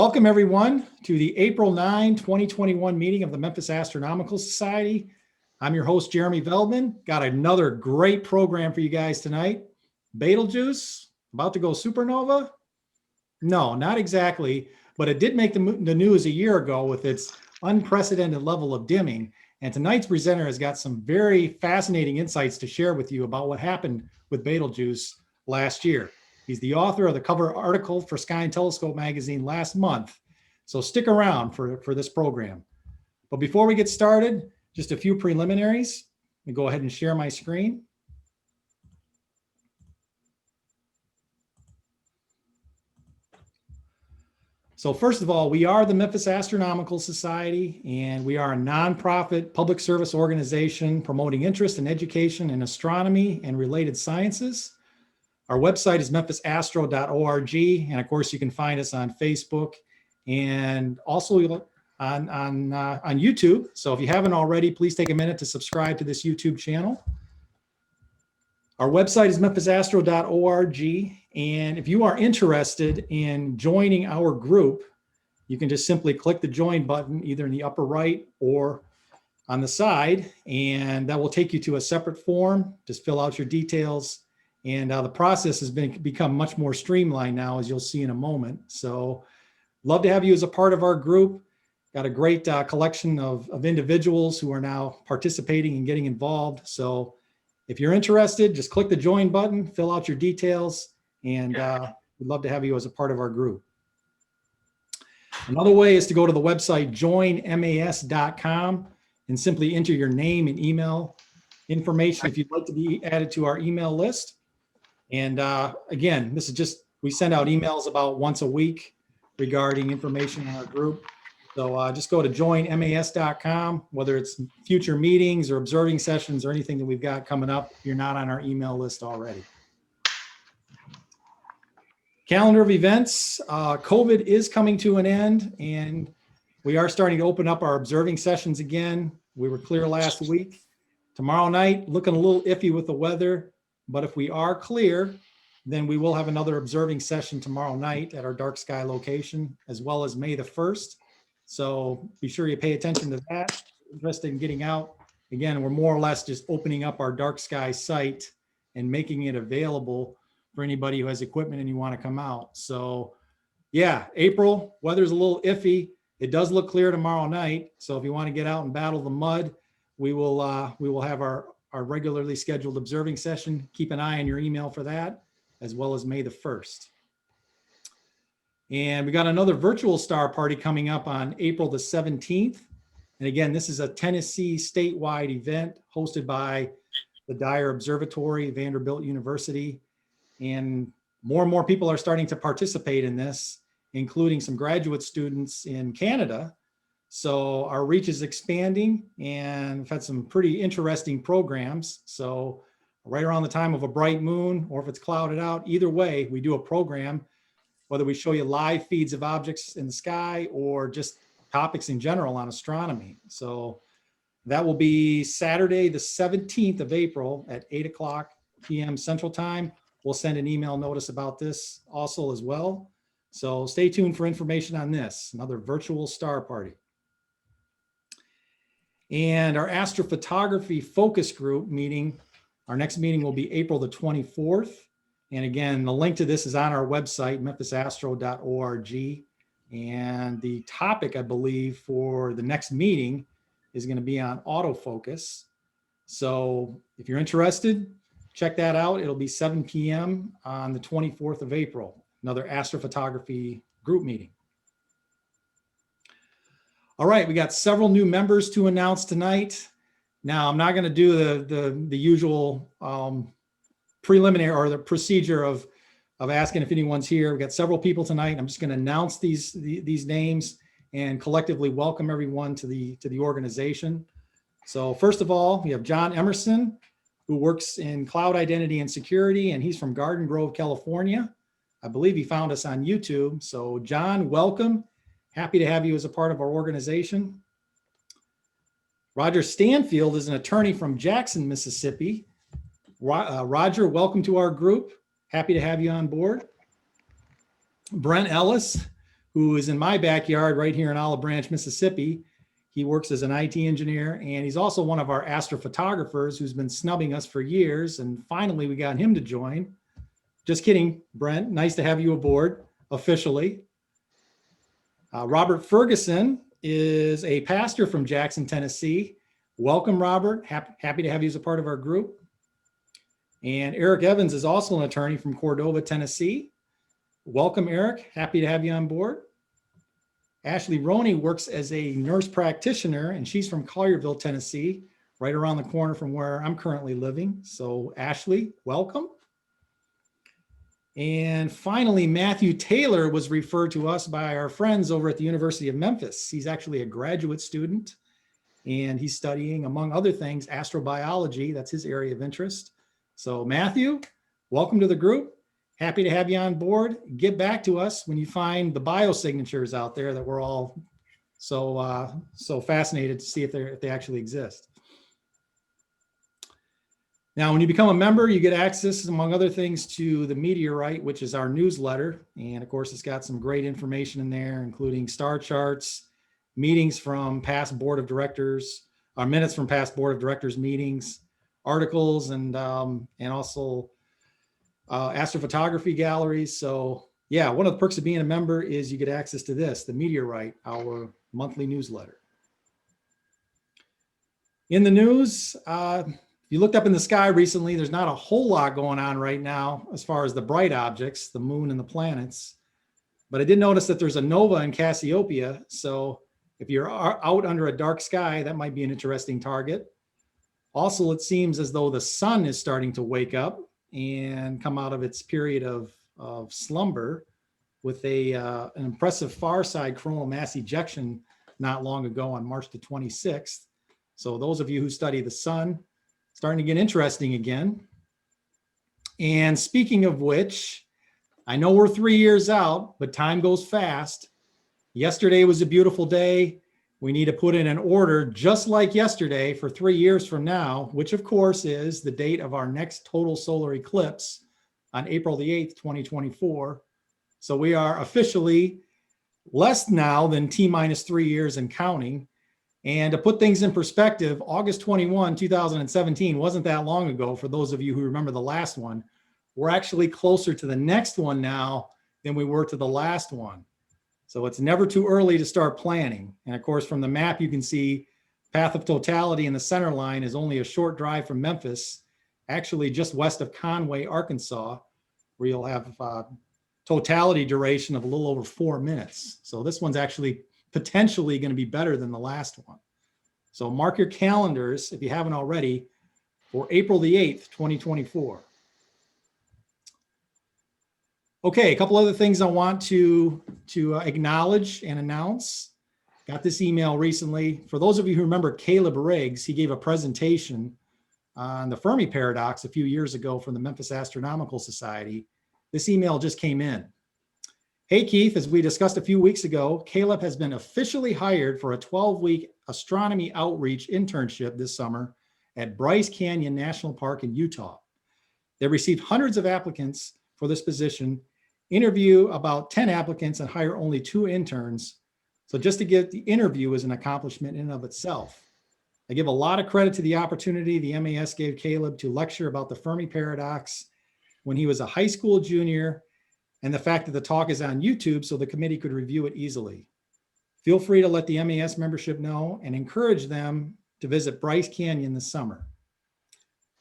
Welcome everyone to the April 9, 2021 meeting of the Memphis Astronomical Society. I'm your host, Jeremy Veldman. Got another great program for you guys tonight. Betelgeuse, about to go supernova? No, not exactly, but it did make the news a year ago with its unprecedented level of dimming. And tonight's presenter has got some very fascinating insights to share with you about what happened with Betelgeuse last year. He's the author of the cover article for Sky and Telescope magazine last month. So stick around for this program. But before we get started, just a few preliminaries. Let me go ahead and share my screen. So first of all, we are the Memphis Astronomical Society, and we are a nonprofit public service organization promoting interest in education in astronomy and related sciences. Our website is memphisastro.org, and of course you can find us on Facebook and also on YouTube. So if you haven't already, please take a minute to subscribe to this YouTube channel. Our website is memphisastro.org, and if you are interested in joining our group, you can just simply click the join button either in the upper right or on the side, and that will take you to a separate form. Just fill out your details. And the process has become much more streamlined now, as you'll see in a moment. So love to have you as a part of our group. Got a great collection of individuals who are now participating and getting involved. So if you're interested, just click the join button, fill out your details, and we'd love to have you as a part of our group. Another way is to go to the website joinmas.com and simply enter your name and email information if you'd like to be added to our email list. And again, this is just, we send out emails about once a week regarding information on our group. So just go to joinmas.com, whether it's future meetings or observing sessions or anything that we've got coming up, if you're not on our email list already. Calendar of events, COVID is coming to an end, and we are starting to open up our observing sessions again. We were clear last week. Tomorrow night, looking a little iffy with the weather. But if we are clear, then we will have another observing session tomorrow night at our dark sky location, as well as May the 1st. So be sure you pay attention to that. Interested in getting out. Again, we're more or less just opening up our dark sky site and making it available for anybody who has equipment and you want to come out. So yeah, April, weather's a little iffy. It does look clear tomorrow night. So if you want to get out and battle the mud, we will have our regularly scheduled observing session. Keep an eye on your email for that, as well as May the 1st. And we got another virtual star party coming up on April the 17th. And again, this is a Tennessee statewide event hosted by the Dyer Observatory, Vanderbilt University. And more people are starting to participate in this, including some graduate students in Canada. So our reach is expanding, and we've had some pretty interesting programs. So right around the time of a bright moon, or if it's clouded out, either way, we do a program, whether we show you live feeds of objects in the sky or just topics in general on astronomy. So that will be Saturday, the 17th of April at 8:00 p.m. Central Time. We'll send an email notice about this also as well. So stay tuned for information on this, another virtual star party. And our astrophotography focus group meeting, our next meeting will be April the 24th. And again, the link to this is on our website, memphisastro.org. And the topic, I believe, for the next meeting is going to be on autofocus. So if you're interested, check that out. It'll be 7 p.m. on the 24th of April, another astrophotography group meeting. All right, we got several new members to announce tonight. Now, I'm not going to do the usual preliminary or the procedure of asking if anyone's here. We've got several people tonight. I'm just going to announce these names and collectively welcome everyone to the organization. So first of all, we have John Emerson, who works in cloud identity and security, and he's from Garden Grove, California. I believe he found us on YouTube. So John, welcome. Happy to have you as a part of our organization. Roger Stanfield is an attorney from Jackson, Mississippi. Roger, welcome to our group. Happy to have you on board. Brent Ellis, who is in my backyard right here in Olive Branch, Mississippi. He works as an IT engineer, and he's also one of our astrophotographers who's been snubbing us for years. And finally, we got him to join. Just kidding, Brent. Nice to have you aboard officially. Robert Ferguson is a pastor from Jackson, Tennessee. Welcome, Robert. Happy to have you as a part of our group. And Eric Evans is also an attorney from Cordova, Tennessee. Welcome, Eric. Happy to have you on board. Ashley Roney works as a nurse practitioner, and she's from Collierville, Tennessee, right around the corner from where I'm currently living. So Ashley, welcome. And finally, Matthew Taylor was referred to us by our friends over at the University of Memphis. He's actually a graduate student, and he's studying, among other things, astrobiology. That's his area of interest. So Matthew, welcome to the group. Happy to have you on board. Get back to us when you find the biosignatures out there that we're all so fascinated to see if they actually exist. Now, when you become a member, you get access, among other things, to the Meteorite, which is our newsletter. And of course, it's got some great information in there, including star charts, meetings from past board of directors, minutes from past board of directors meetings, articles, and also astrophotography galleries. So yeah, one of the perks of being a member is you get access to this, the Meteorite, our monthly newsletter. In the news, you looked up in the sky recently, there's not a whole lot going on right now as far as the bright objects, the moon and the planets. But I did notice that there's a nova in Cassiopeia. So if you're out under a dark sky, that might be an interesting target. Also, it seems as though the sun is starting to wake up and come out of its period of slumber with an impressive far side coronal mass ejection not long ago on March the 26th. So those of you who study the sun, starting to get interesting again. And speaking of which, I know we're 3 years out, but time goes fast. Yesterday was a beautiful day. We need to put in an order just like yesterday for 3 years from now, which of course is the date of our next total solar eclipse on April the 8th, 2024. So we are officially less now than T-minus 3 years and counting. And to put things in perspective, August 21, 2017 wasn't that long ago. For those of you who remember the last one, we're actually closer to the next one now than we were to the last one. So it's never too early to start planning. And of course, from the map, you can see path of totality in the center line is only a short drive from Memphis, actually just west of Conway, Arkansas, where you'll have totality duration of a little over 4 minutes. So this one's actually potentially going to be better than the last one. So mark your calendars, if you haven't already, for April the 8th, 2024. Okay, a couple other things I want to acknowledge and announce. Got this email recently. For those of you who remember Caleb Riggs, he gave a presentation on the Fermi paradox a few years ago from the Memphis Astronomical Society. This email just came in. Hey, Keith, as we discussed a few weeks ago, Caleb has been officially hired for a 12-week astronomy outreach internship this summer at Bryce Canyon National Park in Utah. They received hundreds of applicants for this position, interview about 10 applicants, and hire only 2 interns. So just to get the interview is an accomplishment in and of itself. I give a lot of credit to the opportunity the MAS gave Caleb to lecture about the Fermi paradox when he was a high school junior, and the fact that the talk is on YouTube so the committee could review it easily. Feel free to let the MAS membership know and encourage them to visit Bryce Canyon this summer.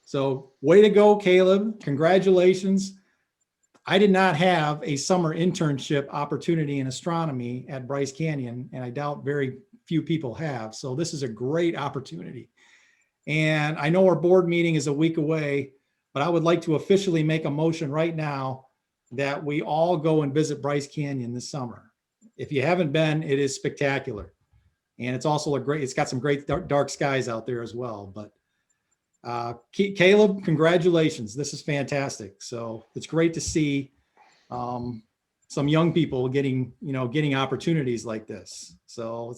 So way to go, Caleb. Congratulations. I did not have a summer internship opportunity in astronomy at Bryce Canyon, and I doubt very few people have. So this is a great opportunity. And I know our board meeting is a week away, but I would like to officially make a motion right now that we all go and visit Bryce Canyon this summer. If you haven't been, it is spectacular. And it's also it's got some great dark skies out there as well. But Caleb, congratulations. This is fantastic. So it's great to see some young people getting opportunities like this. So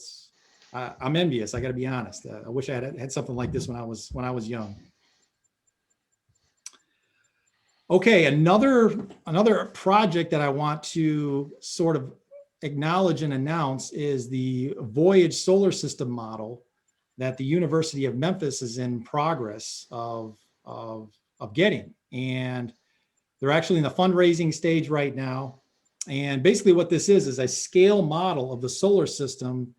I'm envious. I got to be honest. I wish I had something like this when I was young. Okay, another project that I want to sort of acknowledge and announce is the Voyage solar system model that the University of Memphis is in progress of getting. And they're actually in the fundraising stage right now. And basically what this is a scale model of the solar system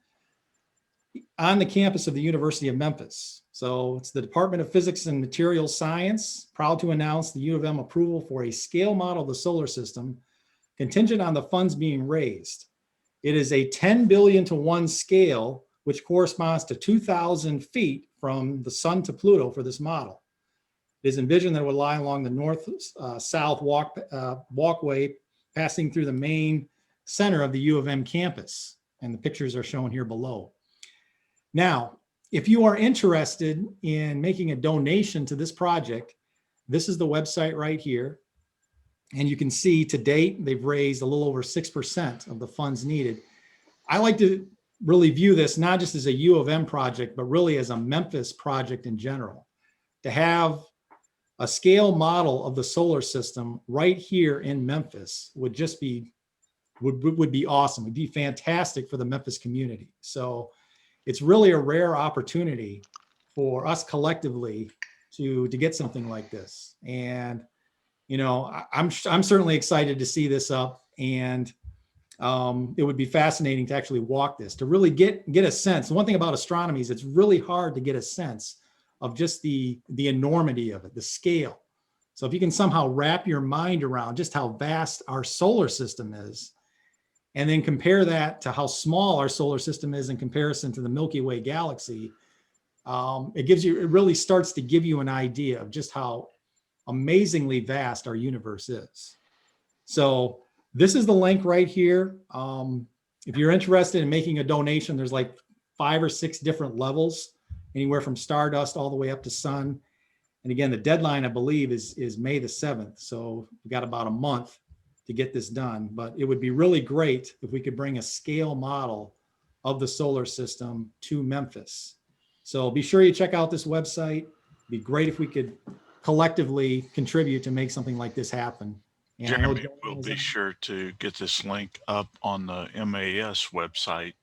on the campus of the University of Memphis. So it's the Department of Physics and Materials Science, proud to announce the U of M approval for a scale model of the solar system, contingent on the funds being raised. It is a 10 billion to 1 scale, which corresponds to 2,000 feet from the sun to Pluto for this model. It is envisioned that it would lie along the north-south walkway, passing through the main center of the U of M campus. And the pictures are shown here below. Now, if you are interested in making a donation to this project, this is the website right here. And you can see to date, they've raised a little over 6% of the funds needed. I like to really view this not just as a U of M project, but really as a Memphis project in general. To have a scale model of the solar system right here in Memphis would just be, would be awesome. It'd be fantastic for the Memphis community. So it's really a rare opportunity for us collectively to get something like this. And you know, I'm certainly excited to see this up, and it would be fascinating to actually walk this, to really get a sense. The one thing about astronomy is it's really hard to get a sense of just the enormity of it, the scale. So if you can somehow wrap your mind around just how vast our solar system is, and then compare that to how small our solar system is in comparison to the Milky Way galaxy, it really starts to give you an idea of just how amazingly vast our universe is. So this is the link right here. If you're interested in making a donation, there's like 5 or 6 different levels, anywhere from stardust all the way up to sun. And again, the deadline, I believe, is May the 7th. So we've got about a month to get this done, but it would be really great if we could bring a scale model of the solar system to Memphis. So be sure you check out this website. It'd be great if we could collectively contribute to make something like this happen. And Jeremy will be sure to get this link up on the MAS website,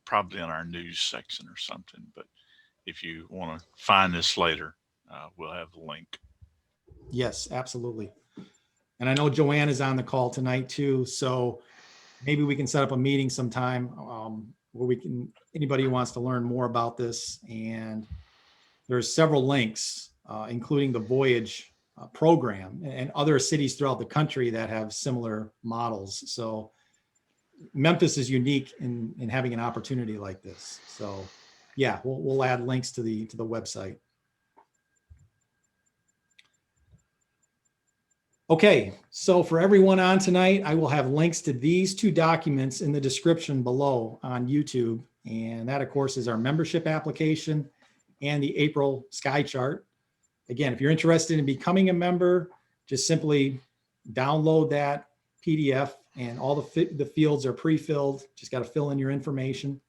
probably in our news section or something. But if you want to find this later, we'll have the link. Yes, absolutely. And I know Joanne is on the call tonight too. So maybe we can set up a meeting sometime where we can, anybody who wants to learn more about this. And there's several links, including the Voyage program and other cities throughout the country that have similar models. So Memphis is unique in having an opportunity like this. So yeah, we'll add links to the website. Okay, so for everyone on tonight, I will have links to these 2 documents in the description below on YouTube. And that, of course, is our membership application and the April sky chart. Again, if you're interested in becoming a member, just simply download that PDF, and all the fields are pre-filled. Just got to fill in your information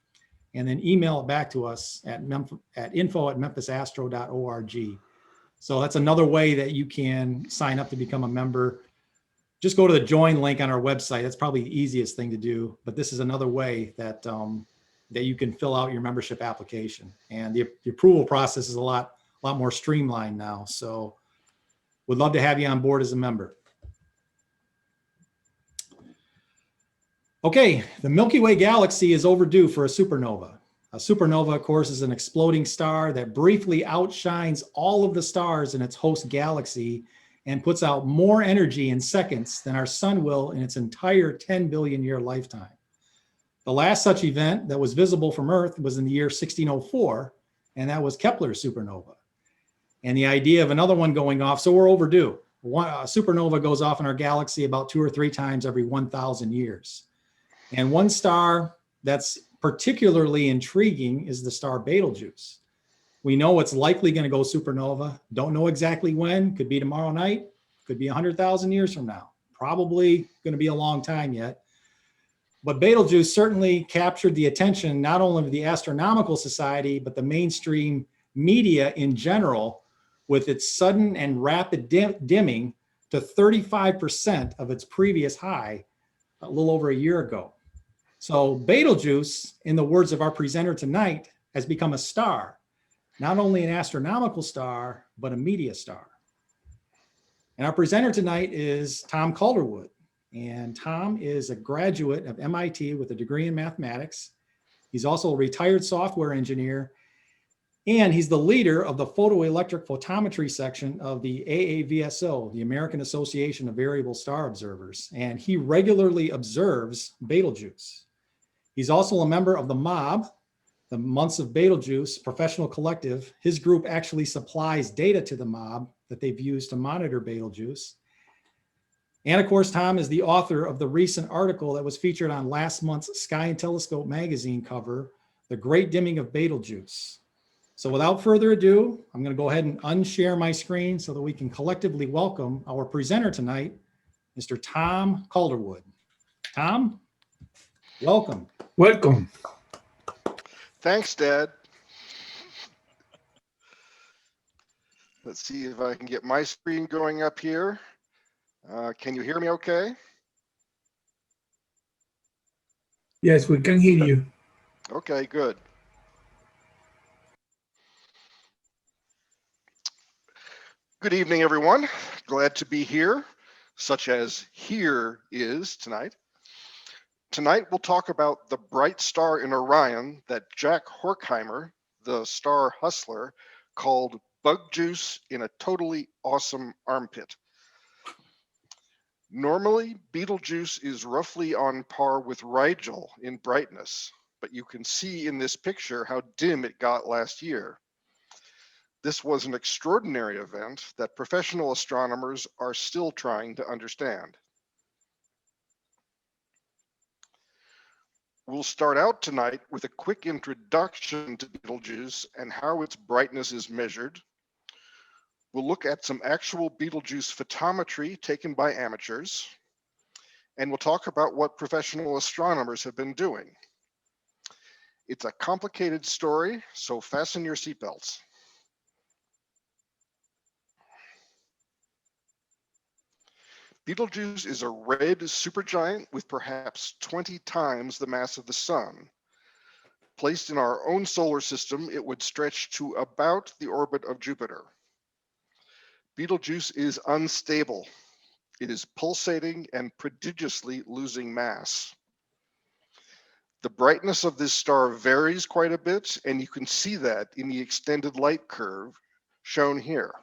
and then email it back to us at info@memphisastro.org. So that's another way that you can sign up to become a member. Just go to the join link on our website. That's probably the easiest thing to do, but this is another way that that you can fill out your membership application. And the approval process is a lot more streamlined now. So would love to have you on board as a member. Okay, the Milky Way galaxy is overdue for a supernova. A supernova, of course, is an exploding star that briefly outshines all of the stars in its host galaxy and puts out more energy in seconds than our sun will in its entire 10 billion year lifetime. The last such event that was visible from Earth was in the year 1604, and that was Kepler's supernova. And the idea of another one going off, so we're overdue. A supernova goes off in our galaxy about 2 or 3 times every 1,000 years. And one star that's particularly intriguing is the star Betelgeuse. We know it's likely going to go supernova. Don't know exactly when. Could be tomorrow night. Could be 100,000 years from now. Probably going to be a long time yet. But Betelgeuse certainly captured the attention not only of the Astronomical Society, but the mainstream media in general, with its sudden and rapid dimming to 35% of its previous high a little over a year ago. So Betelgeuse, in the words of our presenter tonight, has become a star, not only an astronomical star, but a media star. And our presenter tonight is Tom Calderwood. And Tom is a graduate of MIT with a degree in mathematics. He's also a retired software engineer, and he's the leader of the photoelectric photometry section of the AAVSO, the American Association of Variable Star Observers. And he regularly observes Betelgeuse. He's also a member of the MOB, the Months of Betelgeuse professional collective. His group actually supplies data to the MOB that they've used to monitor Betelgeuse. And of course, Tom is the author of the recent article that was featured on last month's Sky and Telescope magazine cover, The Great Dimming of Betelgeuse. So without further ado, I'm going to go ahead and unshare my screen so that we can collectively welcome our presenter tonight, Mr. Tom Calderwood. Tom, welcome. Welcome. Thanks, Dad. Let's see if I can get my screen going up here. Can you hear me okay? Yes, we can hear you. Okay, good. Good evening, everyone. Glad to be here, such as here is tonight. Tonight, we'll talk about the bright star in Orion that Jack Horkheimer, the star hustler, called bug juice in a totally awesome armpit. Normally, Betelgeuse is roughly on par with Rigel in brightness, but you can see in this picture how dim it got last year. This was an extraordinary event that professional astronomers are still trying to understand. We'll start out tonight with a quick introduction to Betelgeuse and how its brightness is measured. We'll look at some actual Betelgeuse photometry taken by amateurs, and we'll talk about what professional astronomers have been doing. It's a complicated story, so fasten your seatbelts. Betelgeuse is a red supergiant with perhaps 20 times the mass of the Sun. Placed in our own solar system, it would stretch to about the orbit of Jupiter. Betelgeuse is unstable. It is pulsating and prodigiously losing mass. The brightness of this star varies quite a bit, and you can see that in the extended light curve shown here.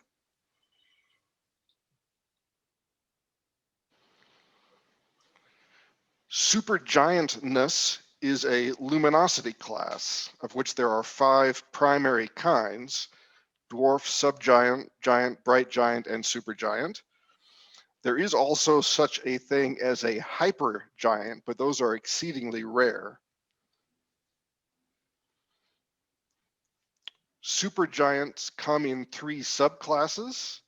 Supergiantness is a luminosity class, of which there are 5 primary kinds: dwarf, subgiant, giant, bright giant, and supergiant. There is also such a thing as a hypergiant, but those are exceedingly rare. Supergiants come in 3 subclasses: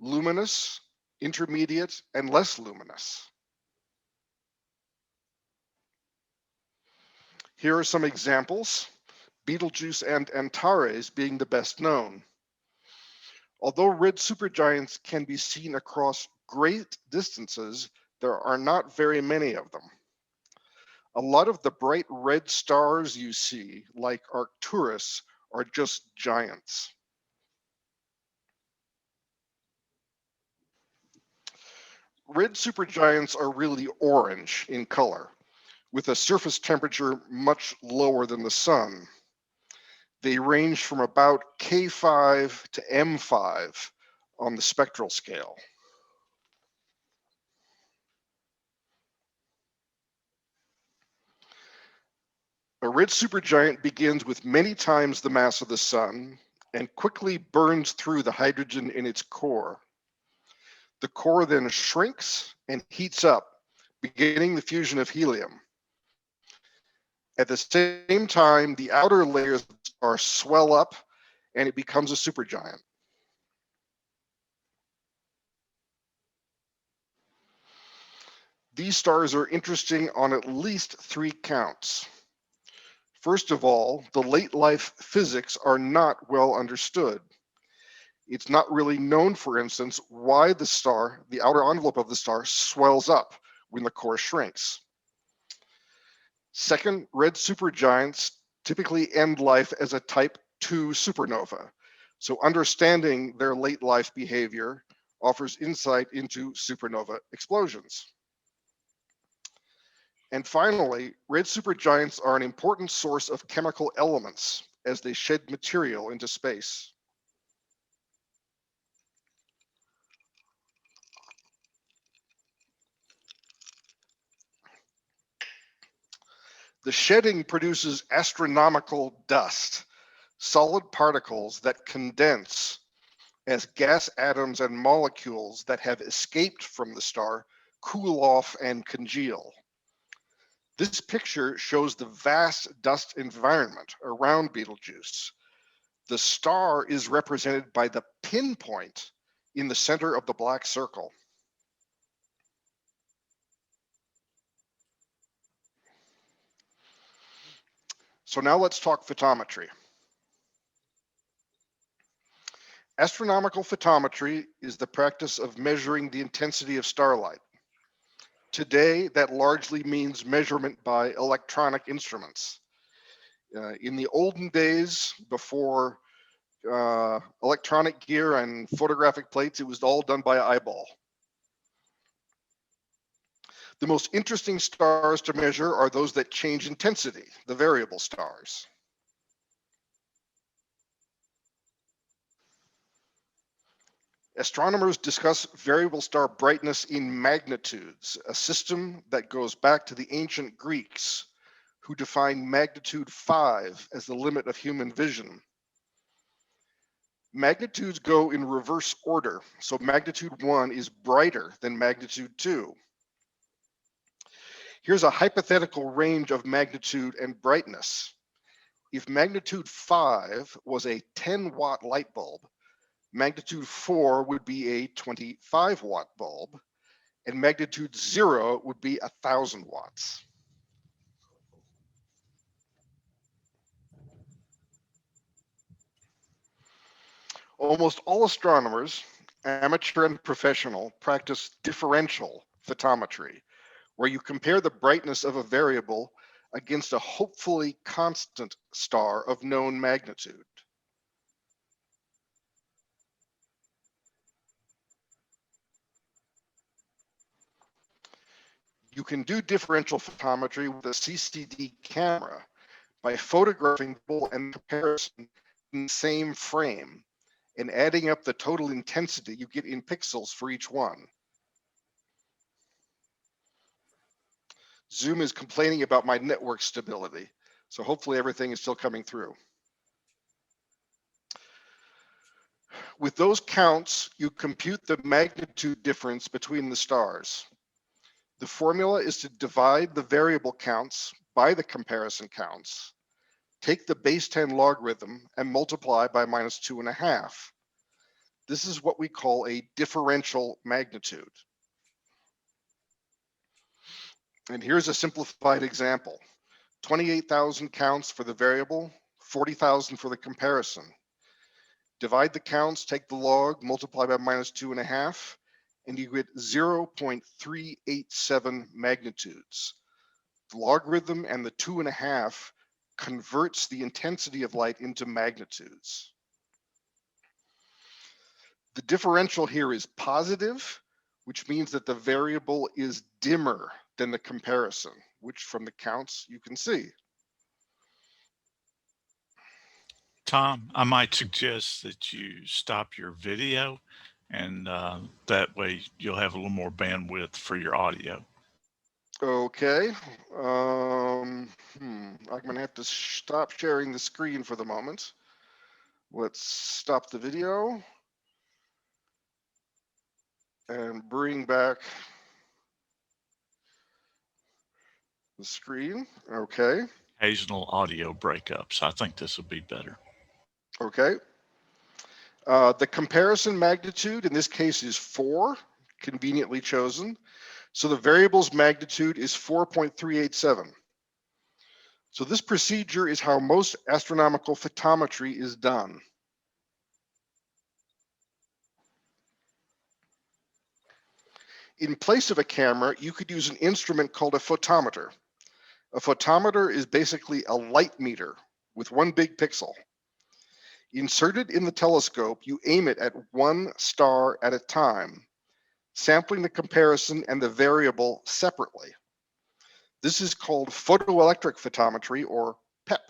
luminous, intermediate, and less luminous. Here are some examples, Betelgeuse and Antares being the best known. Although red supergiants can be seen across great distances, there are not very many of them. A lot of the bright red stars you see, like Arcturus, are just giants. Red supergiants are really orange in color, with a surface temperature much lower than the Sun. They range from about K5 to M5 on the spectral scale. A red supergiant begins with many times the mass of the Sun and quickly burns through the hydrogen in its core. The core then shrinks and heats up, beginning the fusion of helium. At the same time, the outer layers of the star swell up and it becomes a supergiant. These stars are interesting on at least 3 counts. First of all, the late life physics are not well understood. It's not really known, for instance, why the star, the outer envelope of the star, swells up when the core shrinks. Second, red supergiants typically end life as a type 2 supernova. So understanding their late life behavior offers insight into supernova explosions. And finally, red supergiants are an important source of chemical elements as they shed material into space. The shedding produces astronomical dust, solid particles that condense as gas atoms and molecules that have escaped from the star cool off and congeal. This picture shows the vast dust environment around Betelgeuse. The star is represented by the pinpoint in the center of the black circle. So now let's talk photometry. Astronomical photometry is the practice of measuring the intensity of starlight. Today, that largely means measurement by electronic instruments. In the olden days, before electronic gear and photographic plates, it was all done by eyeball. The most interesting stars to measure are those that change intensity, the variable stars. Astronomers discuss variable star brightness in magnitudes, a system that goes back to the ancient Greeks, who defined magnitude 5 as the limit of human vision. Magnitudes go in reverse order, so magnitude 1 is brighter than magnitude 2. Here's a hypothetical range of magnitude and brightness. If magnitude 5 was a 10-watt light bulb, magnitude 4 would be a 25-watt bulb, and magnitude 0 would be 1,000 watts. Almost all astronomers, amateur and professional, practice differential photometry, where you compare the brightness of a variable against a hopefully constant star of known magnitude. You can do differential photometry with a CCD camera by photographing the and comparison in the same frame and adding up the total intensity you get in pixels for each one. Zoom is complaining about my network stability, so hopefully everything is still coming through. With those counts, you compute the magnitude difference between the stars. The formula is to divide the variable counts by the comparison counts, take the base 10 logarithm and multiply by minus 2.5. This is what we call a differential magnitude. And here's a simplified example. 28,000 counts for the variable, 40,000 for the comparison. Divide the counts, take the log, multiply by minus 2.5, and you get 0.387 magnitudes. The logarithm and the 2.5 converts the intensity of light into magnitudes. The differential here is positive, which means that the variable is dimmer than the comparison, which from the counts you can see. Tom, I might suggest that you stop your video, and that way you'll have a little more bandwidth for your audio. Okay. I'm gonna have to stop sharing the screen for the moment. Let's stop the video and bring back the screen. Okay. Occasional audio breakups. I think this would be better. Okay. The comparison magnitude in this case is 4, conveniently chosen. So the variable's magnitude is 4.387. So this procedure is how most astronomical photometry is done. In place of a camera, you could use an instrument called a photometer. A photometer is basically a light meter with one big pixel. Inserted in the telescope, you aim it at one star at a time, sampling the comparison and the variable separately. This is called photoelectric photometry, or PEP.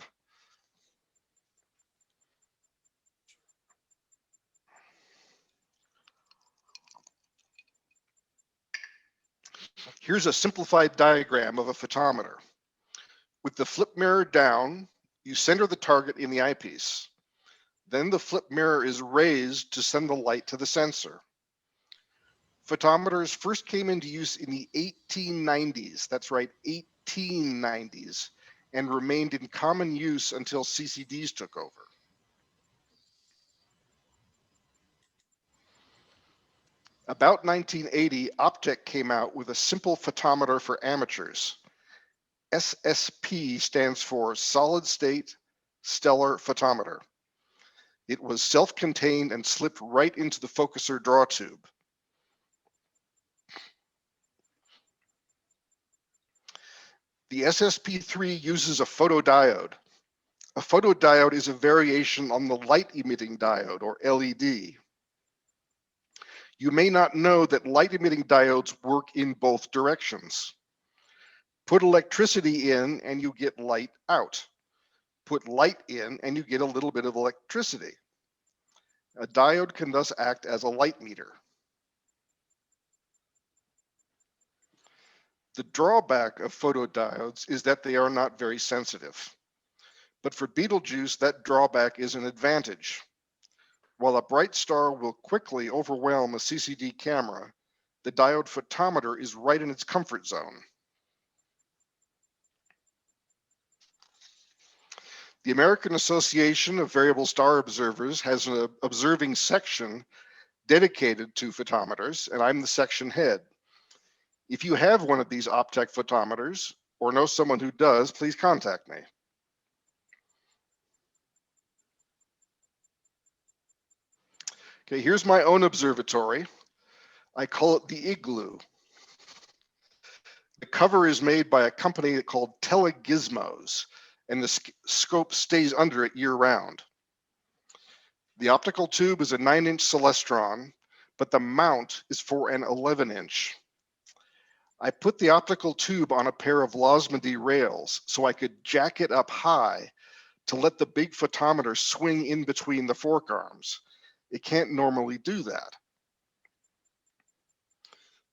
Here's a simplified diagram of a photometer. With the flip mirror down, you center the target in the eyepiece. Then the flip mirror is raised to send the light to the sensor. Photometers first came into use in the 1890s, that's right, 1890s, and remained in common use until CCDs took over. About 1980, Optech came out with a simple photometer for amateurs. SSP stands for Solid State Stellar Photometer. It was self-contained and slipped right into the focuser draw tube. The SSP3 uses a photodiode. A photodiode is a variation on the light-emitting diode, or LED. You may not know that light-emitting diodes work in both directions. Put electricity in and you get light out. Put light in and you get a little bit of electricity. A diode can thus act as a light meter. The drawback of photodiodes is that they are not very sensitive. But for Betelgeuse, that drawback is an advantage. While a bright star will quickly overwhelm a CCD camera, the diode photometer is right in its comfort zone. The American Association of Variable Star Observers has an observing section dedicated to photometers, and I'm the section head. If you have one of these Optech photometers or know someone who does, please contact me. Okay, here's my own observatory. I call it the Igloo. The cover is made by a company called Telegizmos, and the scope stays under it year-round. The optical tube is a 9-inch Celestron, but the mount is for an 11-inch. I put the optical tube on a pair of Losmandy rails so I could jack it up high to let the big photometer swing in between the fork arms. It can't normally do that.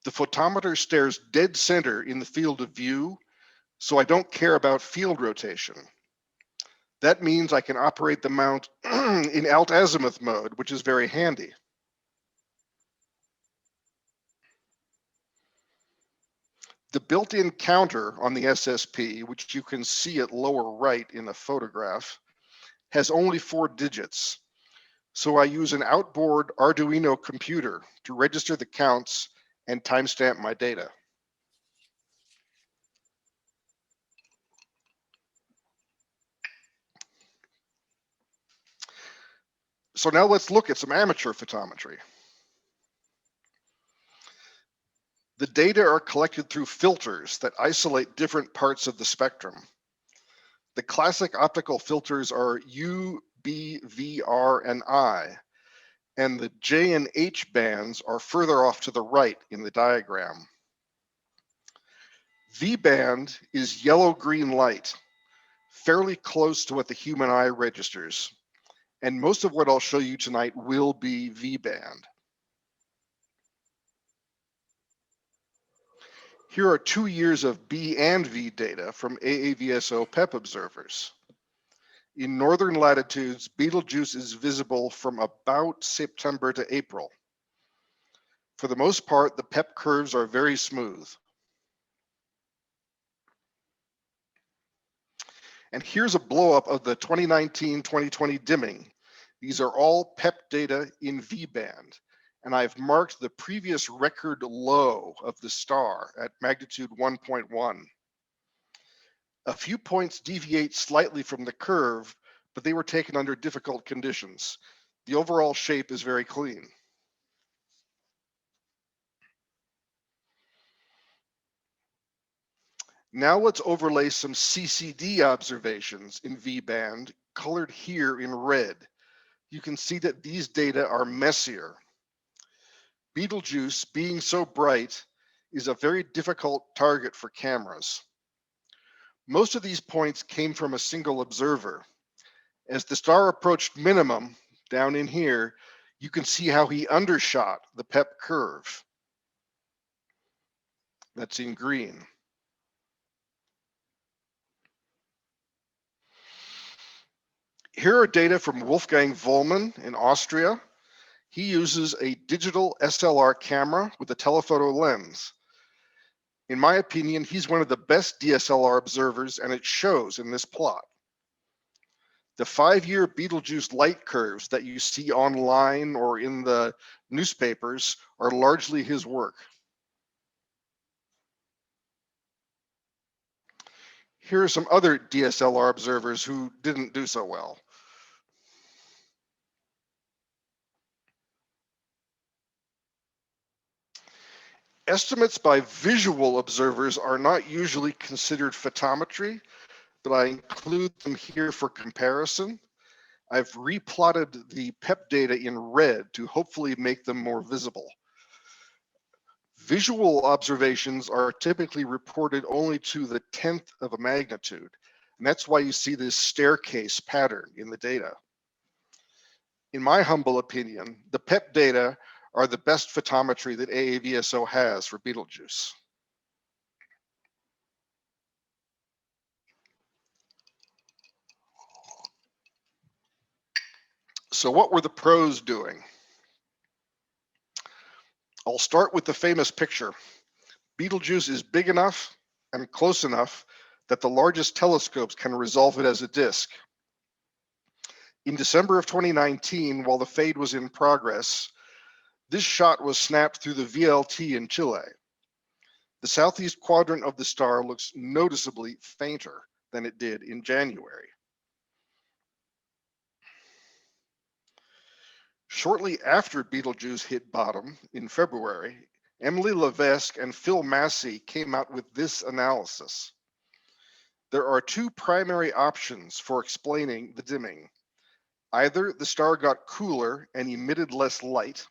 The photometer stares dead center in the field of view, so I don't care about field rotation. That means I can operate the mount in alt-azimuth mode, which is very handy. The built-in counter on the SSP, which you can see at lower right in the photograph, has only 4 digits. So I use an outboard Arduino computer to register the counts and timestamp my data. So now let's look at some amateur photometry. The data are collected through filters that isolate different parts of the spectrum. The classic optical filters are U, B, V, R, and I, and the J and H bands are further off to the right in the diagram. V band is yellow-green light, fairly close to what the human eye registers, and most of what I'll show you tonight will be V band. Here are 2 years of B and V data from AAVSO PEP observers. In northern latitudes, Betelgeuse is visible from about September to April. For the most part, the PEP curves are very smooth. And here's a blow-up of the 2019-2020 dimming. These are all PEP data in V band, and I've marked the previous record low of the star at magnitude 1.1. A few points deviate slightly from the curve, but they were taken under difficult conditions. The overall shape is very clean. Now let's overlay some CCD observations in V-band, colored here in red. You can see that these data are messier. Betelgeuse, being so bright, is a very difficult target for cameras. Most of these points came from a single observer. As the star approached minimum, down in here, you can see how he undershot the PEP curve. That's in green. Here are data from Wolfgang Wollmann in Austria. He uses a digital SLR camera with a telephoto lens. In my opinion, he's one of the best DSLR observers, and it shows in this plot. The 5-year Betelgeuse light curves that you see online or in the newspapers are largely his work. Here are some other DSLR observers who didn't do so well. Estimates by visual observers are not usually considered photometry, but I include them here for comparison. I've replotted the PEP data in red to hopefully make them more visible. Visual observations are typically reported only to the 10th of a magnitude, and that's why you see this staircase pattern in the data. In my humble opinion, the PEP data are the best photometry that AAVSO has for Betelgeuse. So what were the pros doing? I'll start with the famous picture. Betelgeuse is big enough and close enough that the largest telescopes can resolve it as a disk. In December of 2019, while the fade was in progress, this shot was snapped through the VLT in Chile. The southeast quadrant of the star looks noticeably fainter than it did in January. Shortly after Betelgeuse hit bottom in February, Emily Levesque and Phil Massey came out with this analysis. There are two primary options for explaining the dimming. Either the star got cooler and emitted less light,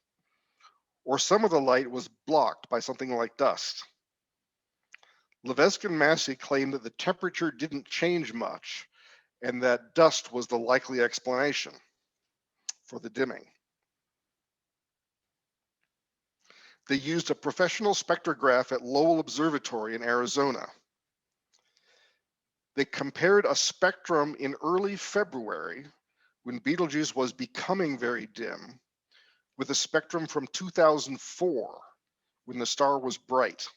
or some of the light was blocked by something like dust. Levesque and Massey claimed that the temperature didn't change much and that dust was the likely explanation for the dimming. They used a professional spectrograph at Lowell Observatory in Arizona. They compared a spectrum in early February when Betelgeuse was becoming very dim with a spectrum from 2004 when the star was bright.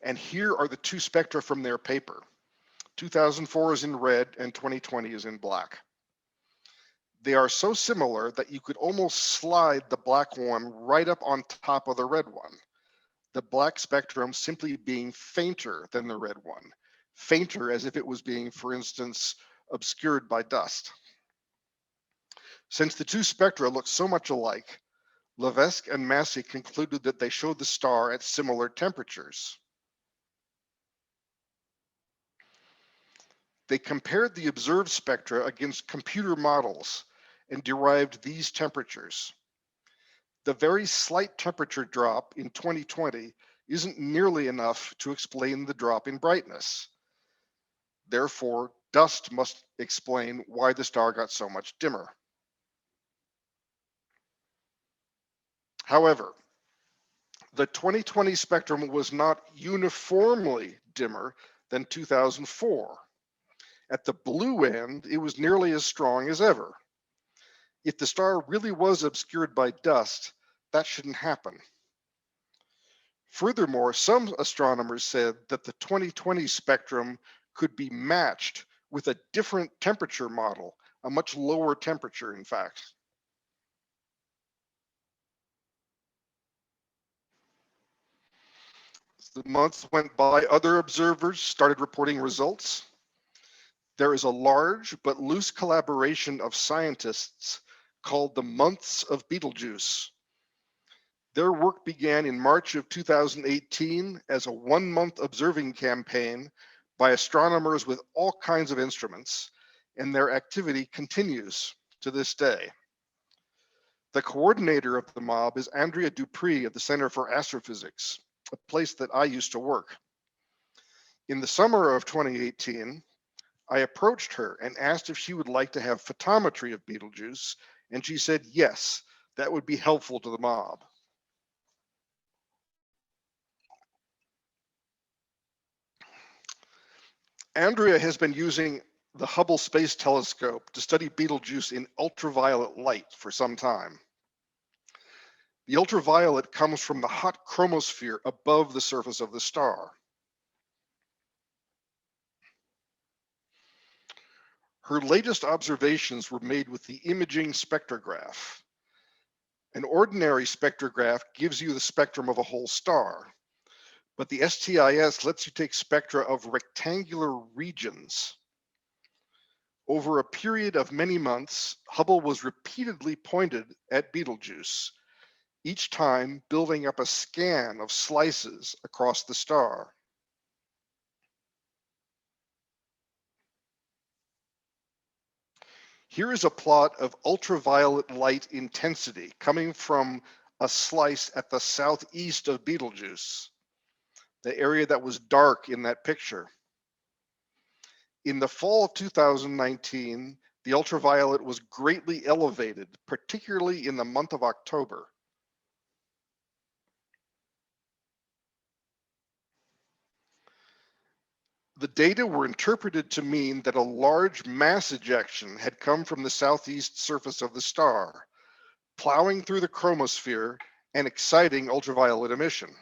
And here are the two spectra from their paper. 2004 is in red and 2020 is in black. They are so similar that you could almost slide the black one right up on top of the red one. The black spectrum simply being fainter than the red one. Fainter as if it was being, for instance, obscured by dust. Since the two spectra look so much alike, Levesque and Massey concluded that they showed the star at similar temperatures. They compared the observed spectra against computer models and derived these temperatures. The very slight temperature drop in 2020 isn't nearly enough to explain the drop in brightness. Therefore, dust must explain why the star got so much dimmer. However, the 2020 spectrum was not uniformly dimmer than 2004. At the blue end, it was nearly as strong as ever. If the star really was obscured by dust, that shouldn't happen. Furthermore, some astronomers said that the 2020 spectrum could be matched with a different temperature model, a much lower temperature, in fact. As the months went by, other observers started reporting results. There is a large but loose collaboration of scientists called the Months of Betelgeuse. Their work began in March of 2018 as a 1-month observing campaign by astronomers with all kinds of instruments, and their activity continues to this day. The coordinator of the mob is Andrea Dupree at the Center for Astrophysics, a place that I used to work. In the summer of 2018, I approached her and asked if she would like to have photometry of Betelgeuse, and she said yes, that would be helpful to the mob. Andrea has been using the Hubble Space Telescope to study Betelgeuse in ultraviolet light for some time. The ultraviolet comes from the hot chromosphere above the surface of the star. Her latest observations were made with the imaging spectrograph. An ordinary spectrograph gives you the spectrum of a whole star, but the STIS lets you take spectra of rectangular regions. Over a period of many months, Hubble was repeatedly pointed at Betelgeuse, each time building up a scan of slices across the star. Here is a plot of ultraviolet light intensity coming from a slice at the southeast of Betelgeuse, the area that was dark in that picture. In the fall of 2019, the ultraviolet was greatly elevated, particularly in the month of October. The data were interpreted to mean that a large mass ejection had come from the southeast surface of the star, plowing through the chromosphere and exciting ultraviolet emission.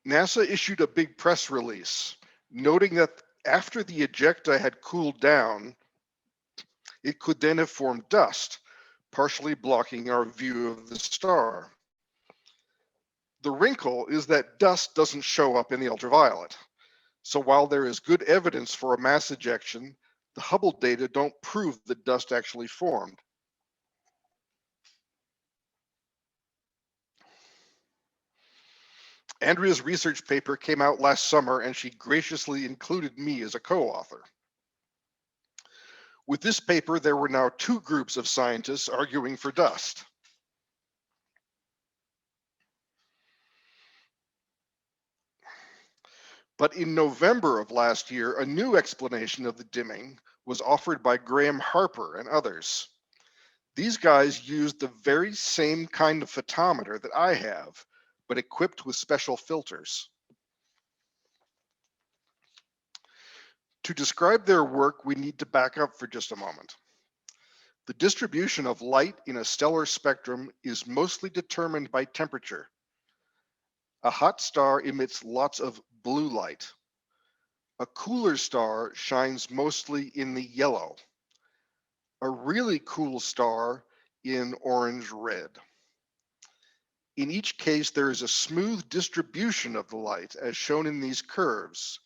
NASA issued a big press release noting that after the ejecta had cooled down, it could then have formed dust, partially blocking our view of the star. The wrinkle is that dust doesn't show up in the ultraviolet. So while there is good evidence for a mass ejection, the Hubble data don't prove that dust actually formed. Andrea's research paper came out last summer, and she graciously included me as a co-author. With this paper, there were now 2 groups of scientists arguing for dust. But in November of last year, a new explanation of the dimming was offered by Graham Harper and others. These guys used the very same kind of photometer that I have, but equipped with special filters. To describe their work, we need to back up for just a moment. The distribution of light in a stellar spectrum is mostly determined by temperature. A hot star emits lots of blue light. A cooler star shines mostly in the yellow. A really cool star in orange-red. In each case, there is a smooth distribution of the light, as shown in these curves,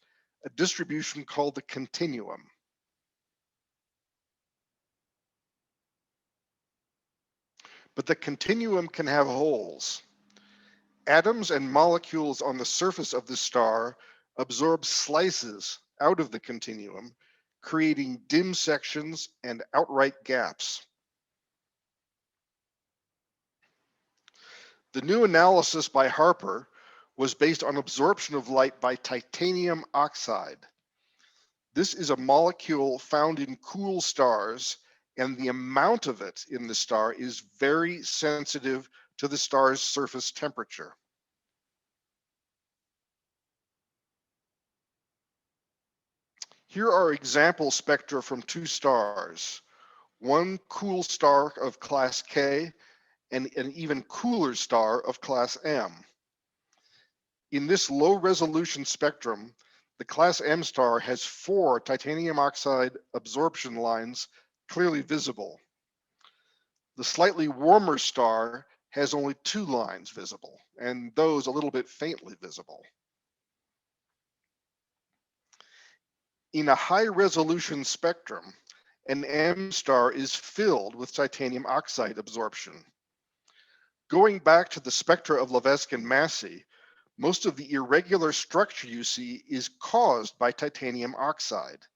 a distribution called the continuum. But the continuum can have holes. Atoms and molecules on the surface of the star absorb slices out of the continuum, creating dim sections and outright gaps. The new analysis by Harper was based on absorption of light by titanium oxide. This is a molecule found in cool stars, and the amount of it in the star is very sensitive to the star's surface temperature. Here are example spectra from 2 stars, one cool star of class K and an even cooler star of class M. In this low resolution spectrum, the class M star has 4 titanium oxide absorption lines clearly visible. The slightly warmer star has only 2 lines visible, and those a little bit faintly visible. In a high resolution spectrum, an M star is filled with titanium oxide absorption. Going back to the spectra of Levesque and Massey, most of the irregular structure you see is caused by titanium oxide.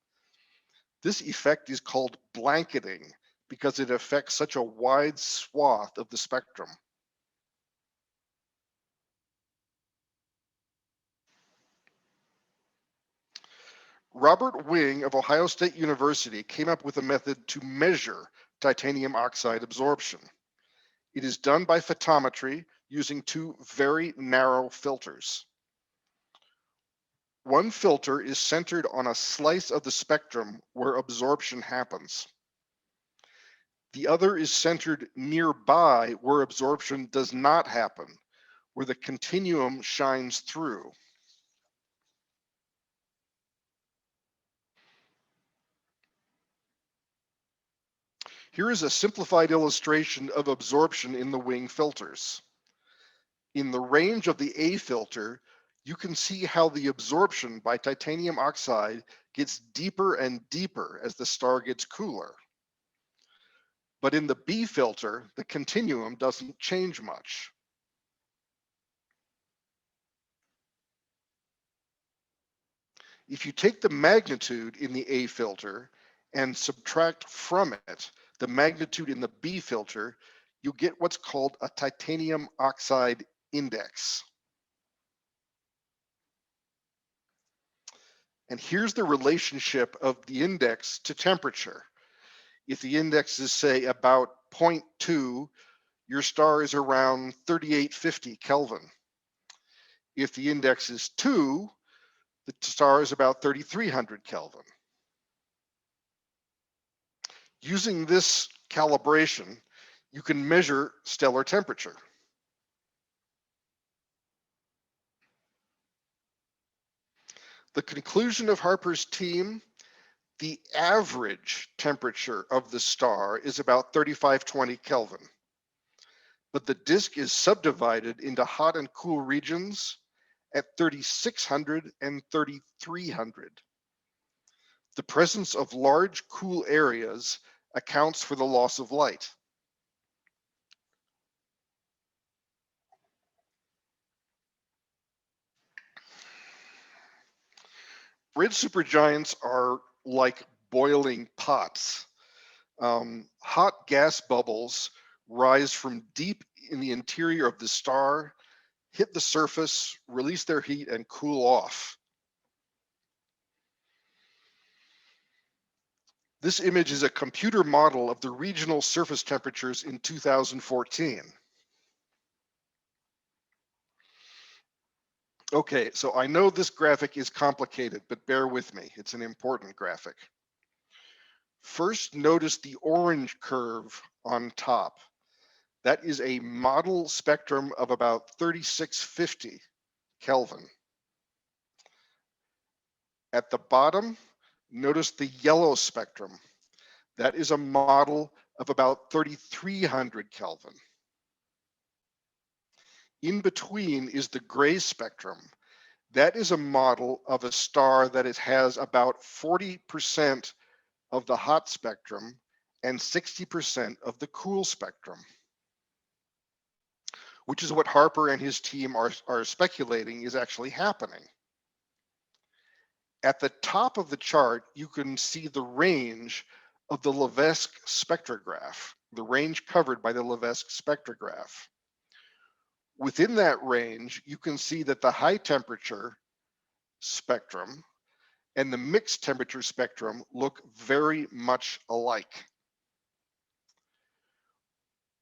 This effect is called blanketing because it affects such a wide swath of the spectrum. Robert Wing of Ohio State University came up with a method to measure titanium oxide absorption. It is done by photometry using two very narrow filters. One filter is centered on a slice of the spectrum where absorption happens. The other is centered nearby where absorption does not happen, where the continuum shines through. Here is a simplified illustration of absorption in the Wing filters. In the range of the A filter, you can see how the absorption by titanium oxide gets deeper and deeper as the star gets cooler. But in the B filter, the continuum doesn't change much. If you take the magnitude in the A filter and subtract from it the magnitude in the B filter, you get what's called a titanium oxide index. And here's the relationship of the index to temperature. If the index is, say, about 0.2, your star is around 3850 Kelvin. If the index is 2, the star is about 3300 Kelvin. Using this calibration, you can measure stellar temperature. The conclusion of Harper's team, the average temperature of the star is about 3520 Kelvin, but the disk is subdivided into hot and cool regions at 3600 and 3300. The presence of large cool areas accounts for the loss of light. Red supergiants are like boiling pots. Hot gas bubbles rise from deep in the interior of the star, hit the surface, release their heat, and cool off. This image is a computer model of the regional surface temperatures in 2014. Okay, so I know this graphic is complicated, but bear with me. It's an important graphic. First, notice the orange curve on top. That is a model spectrum of about 3650 Kelvin. At the bottom, notice the yellow spectrum. That is a model of about 3300 Kelvin. In between is the gray spectrum. That is a model of a star that it has about 40% of the hot spectrum and 60% of the cool spectrum, which is what Harper and his team are speculating is actually happening. At the top of the chart, you can see the range of the Levesque spectrograph, the range covered by the Levesque spectrograph. Within that range, you can see that the high temperature spectrum and the mixed temperature spectrum look very much alike.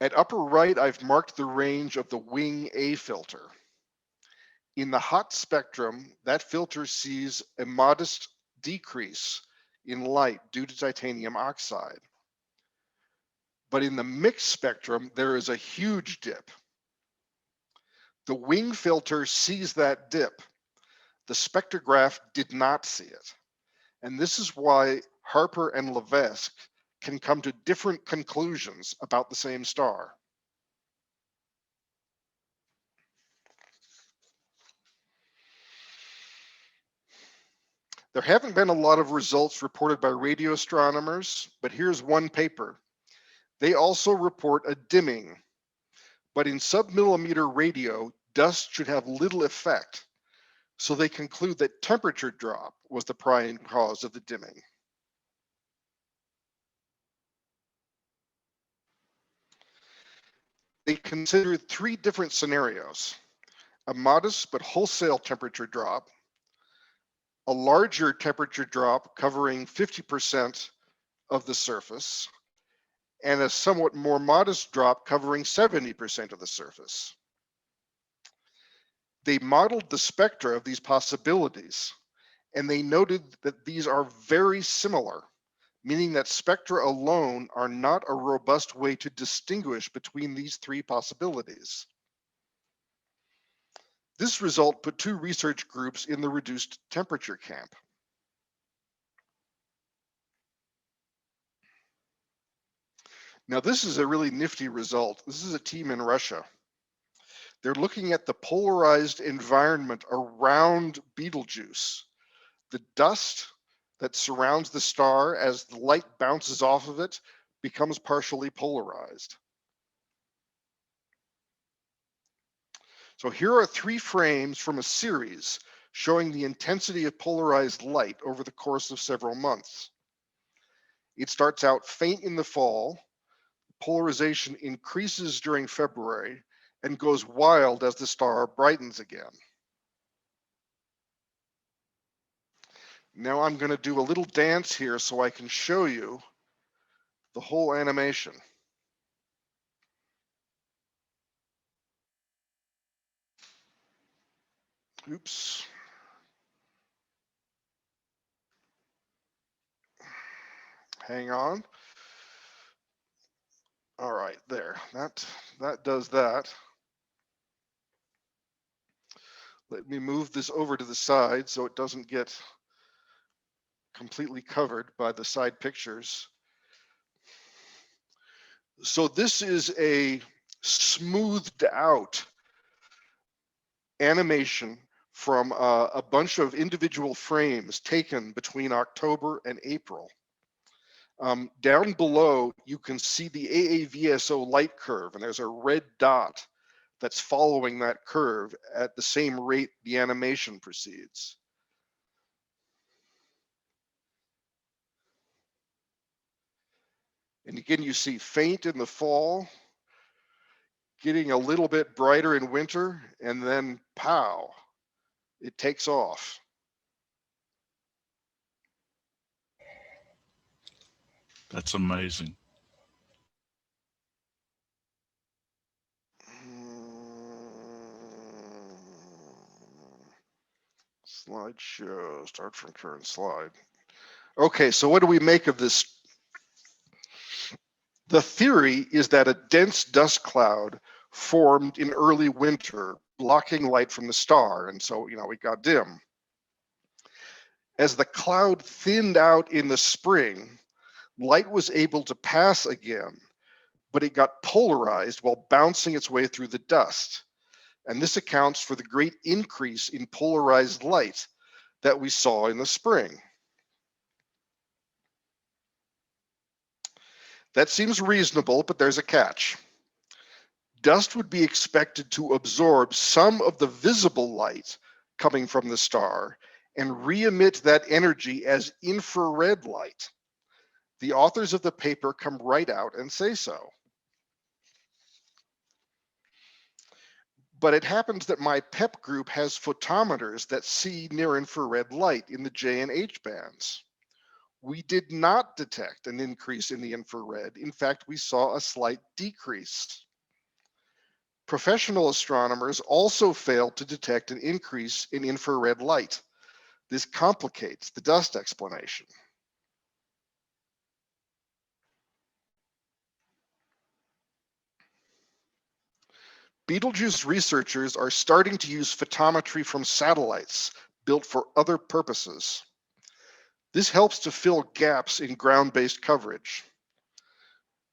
At upper right, I've marked the range of the Wing A filter. In the hot spectrum, that filter sees a modest decrease in light due to titanium oxide. But in the mixed spectrum, there is a huge dip. The Wing filter sees that dip. The spectrograph did not see it. And this is why Harper and Levesque can come to different conclusions about the same star. There haven't been a lot of results reported by radio astronomers, but here's one paper. They also report a dimming, but in submillimeter radio, dust should have little effect. So they conclude that temperature drop was the prime cause of the dimming. They considered 3 different scenarios: a modest but wholesale temperature drop, a larger temperature drop covering 50% of the surface, and a somewhat more modest drop covering 70% of the surface. They modeled the spectra of these possibilities, and they noted that these are very similar, meaning that spectra alone are not a robust way to distinguish between these 3 possibilities. This result put 2 research groups in the reduced temperature camp. Now, this is a really nifty result. This is a team in Russia. They're looking at the polarized environment around Betelgeuse. The dust that surrounds the star as the light bounces off of it becomes partially polarized. So here are 3 frames from a series showing the intensity of polarized light over the course of several months. It starts out faint in the fall, polarization increases during February, and goes wild as the star brightens again. Now I'm going to do a little dance here so I can show you the whole animation. Oops. Hang on. All right, there. That does that. Let me move this over to the side so it doesn't get completely covered by the side pictures. So this is a smoothed out animation from a bunch of individual frames taken between October and April. Down below, you can see the AAVSO light curve, and there's a red dot that's following that curve at the same rate the animation proceeds. And again, you see faint in the fall, getting a little bit brighter in winter, and then pow, it takes off. That's amazing. Slideshow, start from current slide. Okay, so what do we make of this? The theory is that a dense dust cloud formed in early winter, blocking light from the star, and so, it got dim. As the cloud thinned out in the spring, light was able to pass again, but it got polarized while bouncing its way through the dust. And this accounts for the great increase in polarized light that we saw in the spring. That seems reasonable, but there's a catch. Dust would be expected to absorb some of the visible light coming from the star and re-emit that energy as infrared light. The authors of the paper come right out and say so. But it happens that my PEP group has photometers that see near-infrared light in the J and H bands. We did not detect an increase in the infrared. In fact, we saw a slight decrease. Professional astronomers also failed to detect an increase in infrared light. This complicates the dust explanation. Betelgeuse researchers are starting to use photometry from satellites built for other purposes. This helps to fill gaps in ground-based coverage.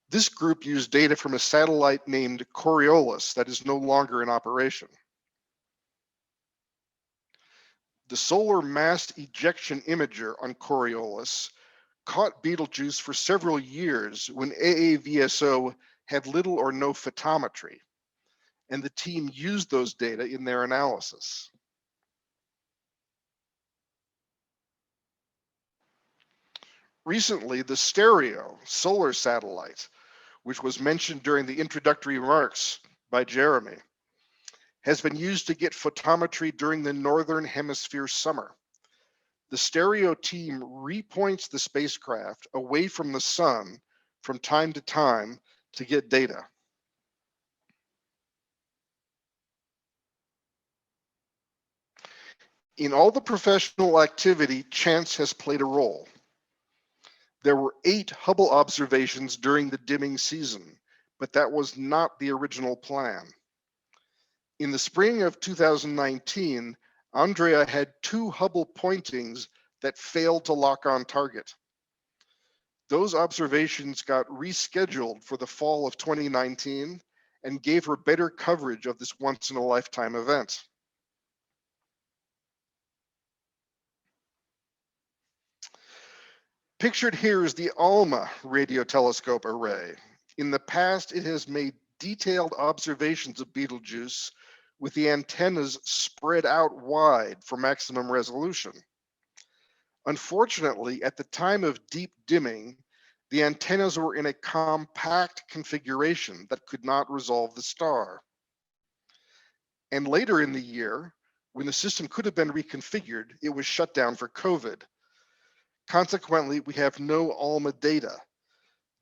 This group used data from a satellite named Coriolis that is no longer in operation. The solar mass ejection imager on Coriolis caught Betelgeuse for several years when AAVSO had little or no photometry, and the team used those data in their analysis. Recently, the Stereo solar satellite, which was mentioned during the introductory remarks by Jeremy, has been used to get photometry during the Northern Hemisphere summer. The Stereo team repoints the spacecraft away from the sun from time to time to get data. In all the professional activity, chance has played a role. There were 8 Hubble observations during the dimming season, but that was not the original plan. In the spring of 2019, Andrea had 2 Hubble pointings that failed to lock on target. Those observations got rescheduled for the fall of 2019 and gave her better coverage of this once-in-a-lifetime event. Pictured here is the ALMA radio telescope array. In the past, it has made detailed observations of Betelgeuse with the antennas spread out wide for maximum resolution. Unfortunately, at the time of deep dimming, the antennas were in a compact configuration that could not resolve the star. And later in the year, when the system could have been reconfigured, it was shut down for COVID. Consequently, we have no ALMA data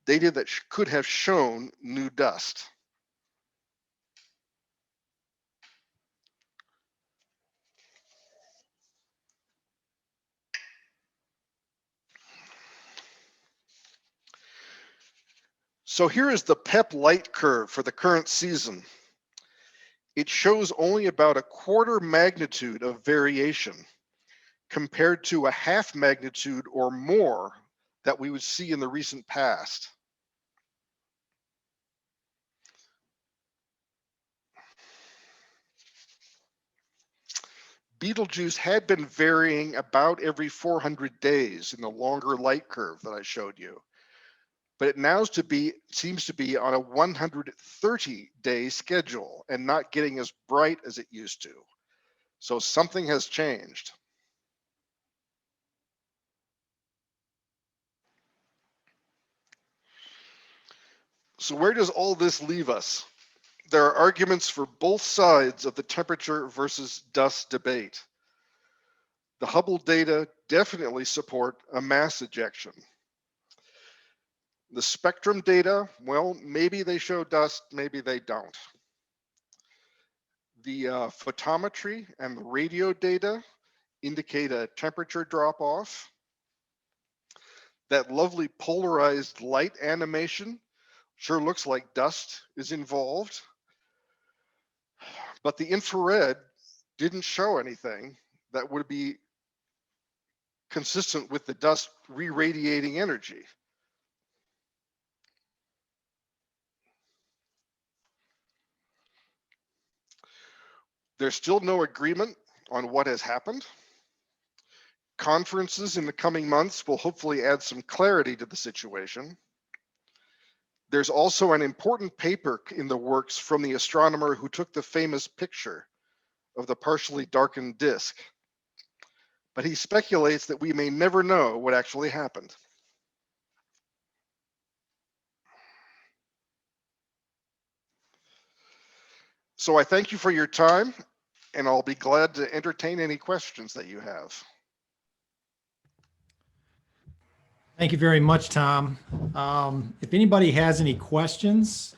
that could have shown new dust. So here is the PEP light curve for the current season. It shows only about a quarter magnitude of variation compared to a half magnitude or more that we would see in the recent past. Betelgeuse had been varying about every 400 days in the longer light curve that I showed you, but it now seems to be on a 130-day schedule and not getting as bright as it used to. So something has changed. So where does all this leave us? There are arguments for both sides of the temperature versus dust debate. The Hubble data definitely support a mass ejection. The spectrum data, well, maybe they show dust, maybe they don't. The photometry and the radio data indicate a temperature drop-off. That lovely polarized light animation sure looks like dust is involved. But the infrared didn't show anything that would be consistent with the dust re-radiating energy. There's still no agreement on what has happened. Conferences in the coming months will hopefully add some clarity to the situation. There's also an important paper in the works from the astronomer who took the famous picture of the partially darkened disk. But he speculates that we may never know what actually happened. So I thank you for your time, and I'll be glad to entertain any questions that you have. Thank you very much, Tom. If anybody has any questions,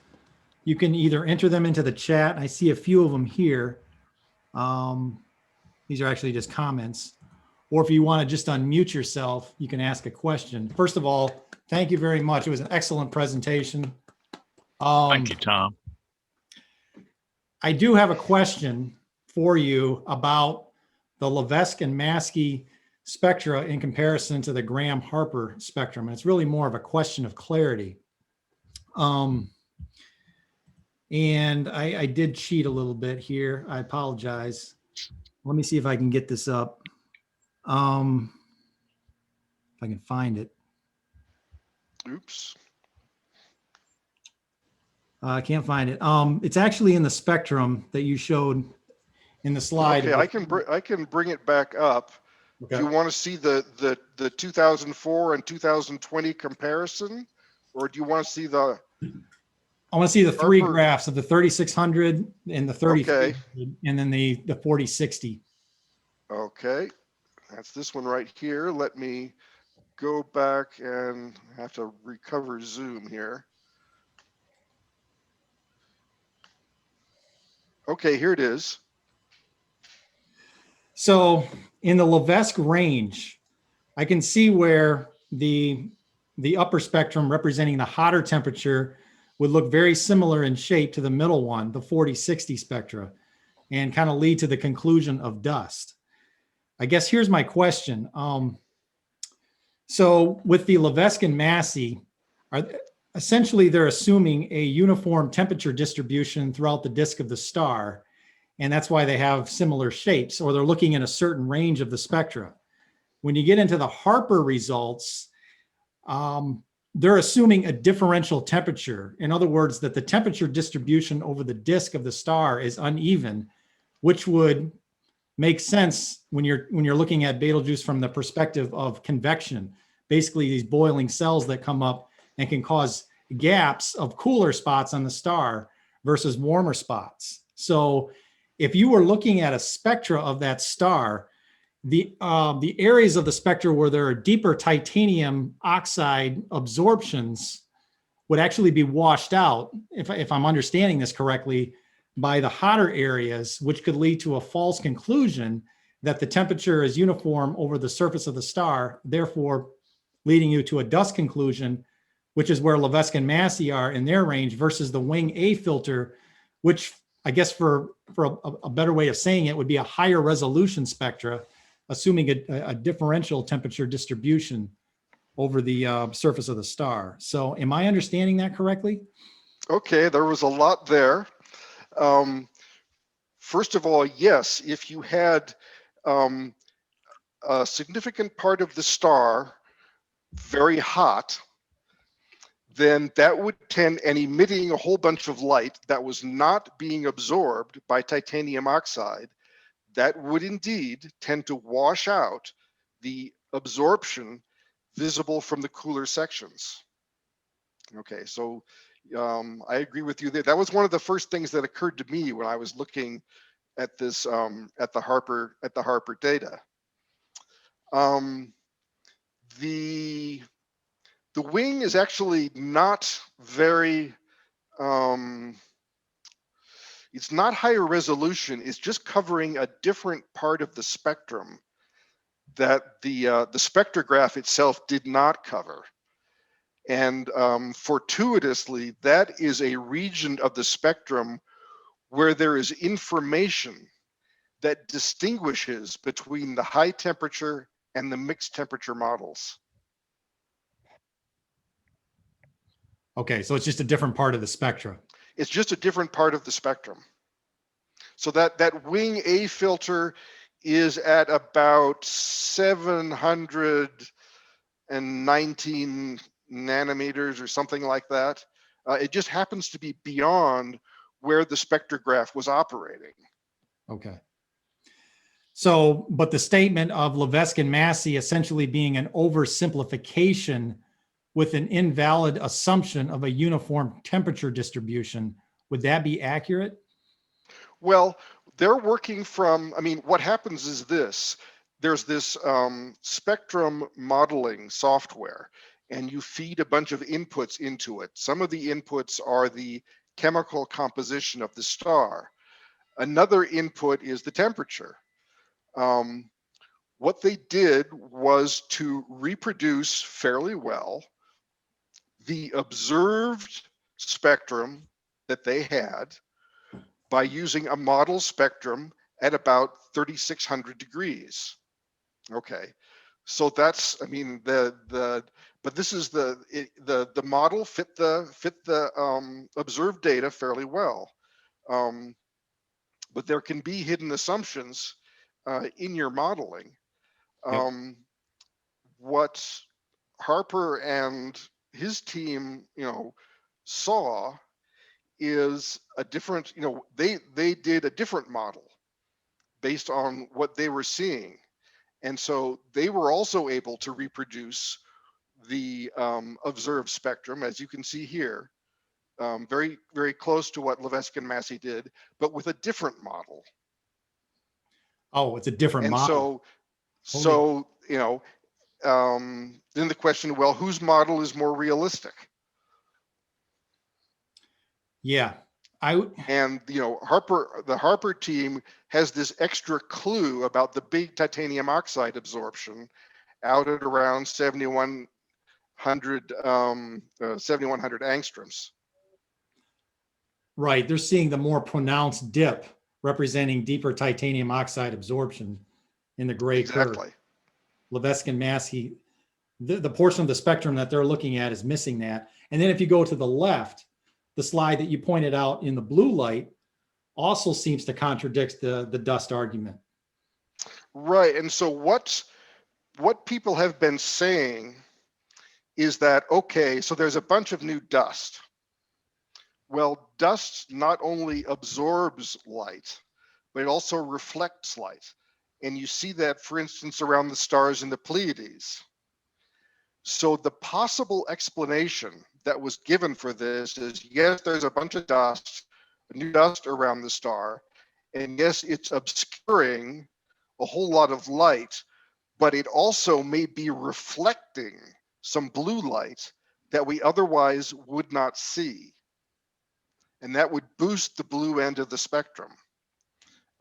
you can either enter them into the chat. I see a few of them here. These are actually just comments. Or if you want to just unmute yourself, you can ask a question. First of all, thank you very much. It was an excellent presentation. Thank you, Tom. I do have a question for you about the Levesque and Maskey spectra in comparison to the Graham-Harper spectrum. And it's really more of a question of clarity. And I did cheat a little bit here. I apologize. Let me see if I can get this up. If I can find it. Oops. I can't find it. It's actually in the spectrum that you showed in the slide. Okay, I can bring it back up. Do you Okay. want to see the 2004 and 2020 comparison, or do you want to see the I want to see the three Harper? graphs of the 3600 and the 3300 Okay. and then the 4060. Okay, that's this one right here. Let me go back and I have to recover Zoom here. Okay, here it is. So in the Levesque range, I can see where the upper spectrum representing the hotter temperature would look very similar in shape to the middle one, the 4060 spectra, and kind of lead to the conclusion of dust. I guess here's my question. So with the Levesque and Massey, essentially they're assuming a uniform temperature distribution throughout the disk of the star, and that's why they have similar shapes, or they're looking in a certain range of the spectra. When you get into the Harper results, they're assuming a differential temperature. In other words, that the temperature distribution over the disk of the star is uneven, which would make sense when you're looking at Betelgeuse from the perspective of convection. Basically, these boiling cells that come up and can cause gaps of cooler spots on the star versus warmer spots. So if you were looking at a spectra of that star, the areas of the spectra where there are deeper titanium oxide absorptions would actually be washed out, if I'm understanding this correctly, by the hotter areas, which could lead to a false conclusion that the temperature is uniform over the surface of the star, therefore leading you to a dust conclusion, which is where Levesque and Massey are in their range, versus the wing A filter, which I guess for a better way of saying it would be a higher resolution spectra, assuming a differential temperature distribution over the surface of the star. So am I understanding that correctly? Okay, there was a lot there. First of all, yes, if you had a significant part of the star very hot, then that would tend and emitting a whole bunch of light that was not being absorbed by titanium oxide, that would indeed tend to wash out the absorption visible from the cooler sections. Okay, so I agree with you there. That was one of the first things that occurred to me when I was looking at this at the Harper data. The wing is actually not very it's not higher resolution. It's just covering a different part of the spectrum that the spectrograph itself did not cover. And fortuitously, that is a region of the spectrum where there is information that distinguishes between the high temperature and the mixed temperature models. Okay, so it's just a different part of the spectrum. It's just a different part of the spectrum. So that wing A filter is at about 719 nanometers or something like that. It just happens to be beyond where the spectrograph was operating. Okay. So, but the statement of Levesque and Massey essentially being an oversimplification with an invalid assumption of a uniform temperature distribution, would that be accurate? Well, they're working from, I mean, what happens is this, there's this spectrum modeling software, and you feed a bunch of inputs into it. Some of the inputs are the chemical composition of the star. Another input is the temperature. What they did was to reproduce fairly well the observed spectrum that they had by using a model spectrum at about 3,600 degrees. Okay, so that's, I mean, but this is the model fit the observed data fairly well. But there can be hidden assumptions in your modeling. Yep. What Harper and his team, saw is a different, they did a different model based on what they were seeing. And so they were also able to reproduce the observed spectrum, as you can see here, very, very close to what Levesque and Massey did, but with a different model. Oh, it's a different And model. so, then the question, well, whose model is more realistic? Yeah. And the Harper team has this extra clue about the big titanium oxide absorption out at around 7,100 angstroms. Right. They're seeing the more pronounced dip representing deeper titanium oxide absorption in the gray curve. Exactly. Levesque and Massey, the portion of the spectrum that they're looking at is missing that. And then if you go to the left, the slide that you pointed out in the blue light also seems to contradict the dust argument. Right. And so what people have been saying is that, okay, so there's a bunch of new dust. Well, dust not only absorbs light, but it also reflects light. And you see that, for instance, around the stars in the Pleiades. So the possible explanation that was given for this is, yes, there's a bunch of dust, new dust around the star, and yes, it's obscuring a whole lot of light, but it also may be reflecting some blue light that we otherwise would not see. And that would boost the blue end of the spectrum.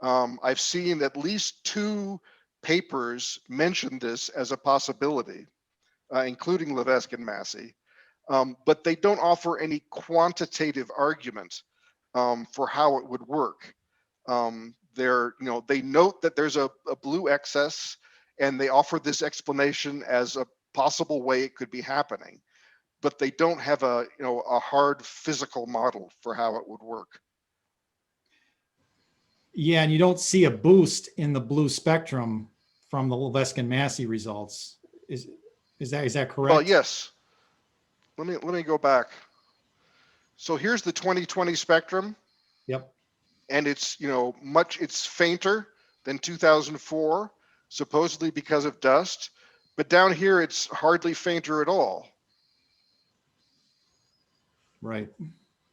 I've seen at least 2 papers mention this as a possibility, including Levesque and Massey, but they don't offer any quantitative argument for how it would work. They note that there's a blue excess, and they offer this explanation as a possible way it could be happening, but they don't have a hard physical model for how it would work. Yeah, and you don't see a boost in the blue spectrum from the Levesque and Massey results. Is that correct? Well, yes. Let me go back. So here's the 2020 spectrum. Yep. And it's it's fainter than 2004, supposedly because of dust. But down here, it's hardly fainter at all. Right.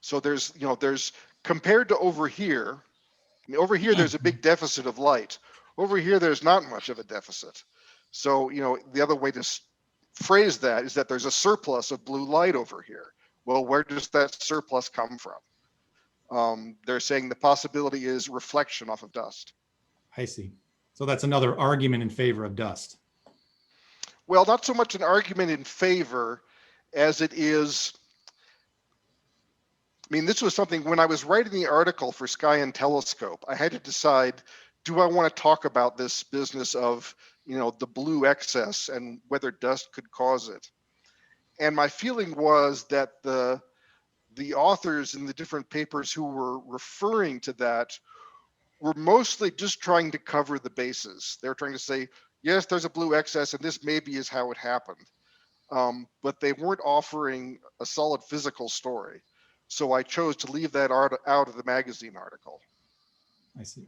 So there's compared to over here, there's a big deficit of light. Over here, there's not much of a deficit. So, the other way to phrase that is that there's a surplus of blue light over here. Well, where does that surplus come from? They're saying the possibility is reflection off of dust. I see. So that's another argument in favor of dust. Well, not so much an argument in favor as it is. I mean, this was something when I was writing the article for Sky and Telescope, I had to decide, do I want to talk about this business of, the blue excess and whether dust could cause it? And my feeling was that the authors in the different papers who were referring to that were mostly just trying to cover the bases. They're trying to say, yes, there's a blue excess, and this maybe is how it happened. But they weren't offering a solid physical story. So I chose to leave that out of the magazine article. I see.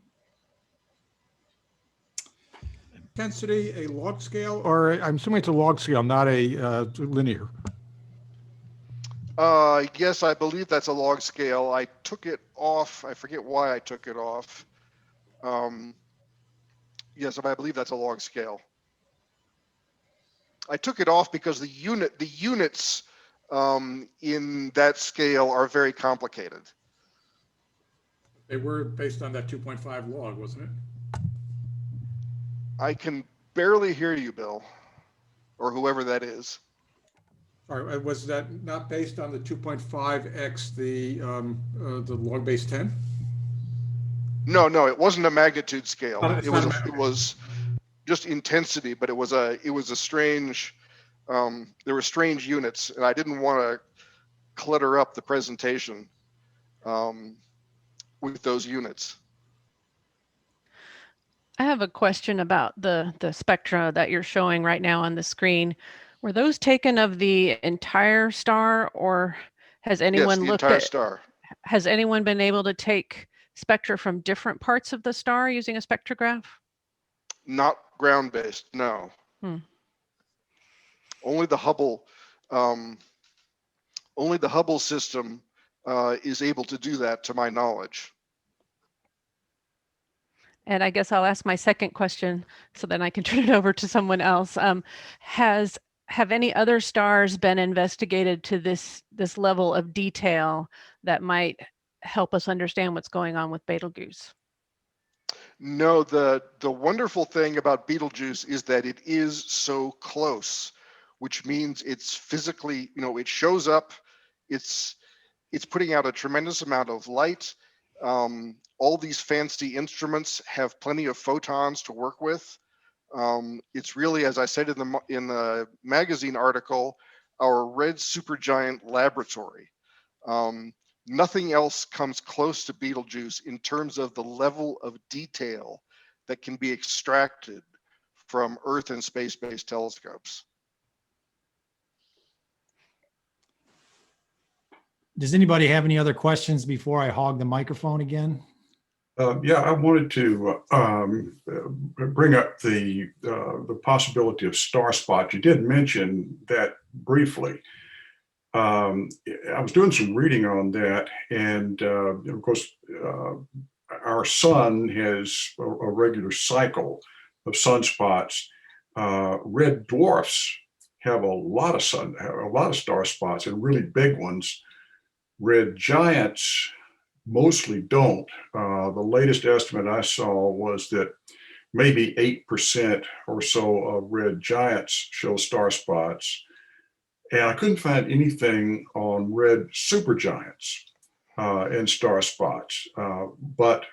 Intensity, a log scale, or I'm assuming it's a log scale, not a linear. Yes, I believe that's a log scale. I took it off. I forget why I took it off. Yes, but I believe that's a log scale. I took it off because the units in that scale are very complicated. They were based on that 2.5 log, wasn't it? I can barely hear you, Bill, or whoever that is. Sorry, was that not based on the 2.5x the log base 10? No, it wasn't a magnitude scale. It's It not was a it was just intensity, but it was a strange. There were strange units, and I didn't want to clutter up the presentation with those units. I have a question about the spectra that you're showing right now on the screen. Were those taken of the entire star, or has Yes, anyone the looked entire at, star. has anyone been able to take spectra from different parts of the star using a spectrograph? Not ground-based, no. Hmm. Only the Hubble, only the Hubble system is able to do that, to my knowledge. And I guess I'll ask my second question so then I can turn it over to someone else. Have any other stars been investigated to this level of detail that might help us understand what's going on with Betelgeuse? No, the wonderful thing about Betelgeuse is that it is so close, which means it's physically, it shows up, it's putting out a tremendous amount of light. All these fancy instruments have plenty of photons to work with. It's really, as I said in the magazine article, our red supergiant laboratory. Nothing else comes close to Betelgeuse in terms of the level of detail that can be extracted from Earth and space-based telescopes. Does anybody have any other questions before I hog the microphone again? Yeah, I wanted to bring up the possibility of star spots. You did mention that briefly. I was doing some reading on that, and of course, our sun has a regular cycle of sunspots. Red dwarfs have a lot of star spots, and really big ones. Red giants mostly don't. The latest estimate I saw was that maybe 8% or so of red giants show star spots. And I couldn't find anything on red supergiants and star spots. But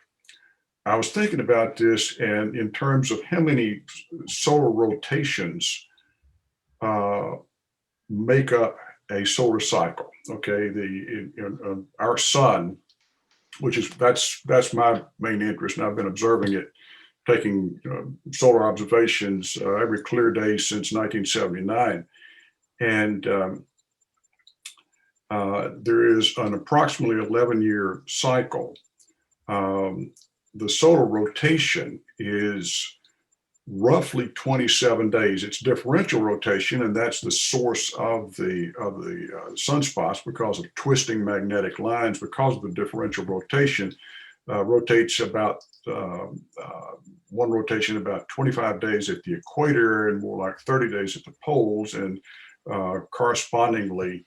I was thinking about this, and in terms of how many solar rotations make up a solar cycle. Okay, our sun, which is that's my main interest, and I've been observing it, taking solar observations every clear day since 1979, and there is an approximately 11-year cycle. The solar rotation is roughly 27 days. It's differential rotation, and that's the source of the sunspots because of twisting magnetic lines. Because of the differential rotation, rotates about one rotation about 25 days at the equator and more like 30 days at the poles, and correspondingly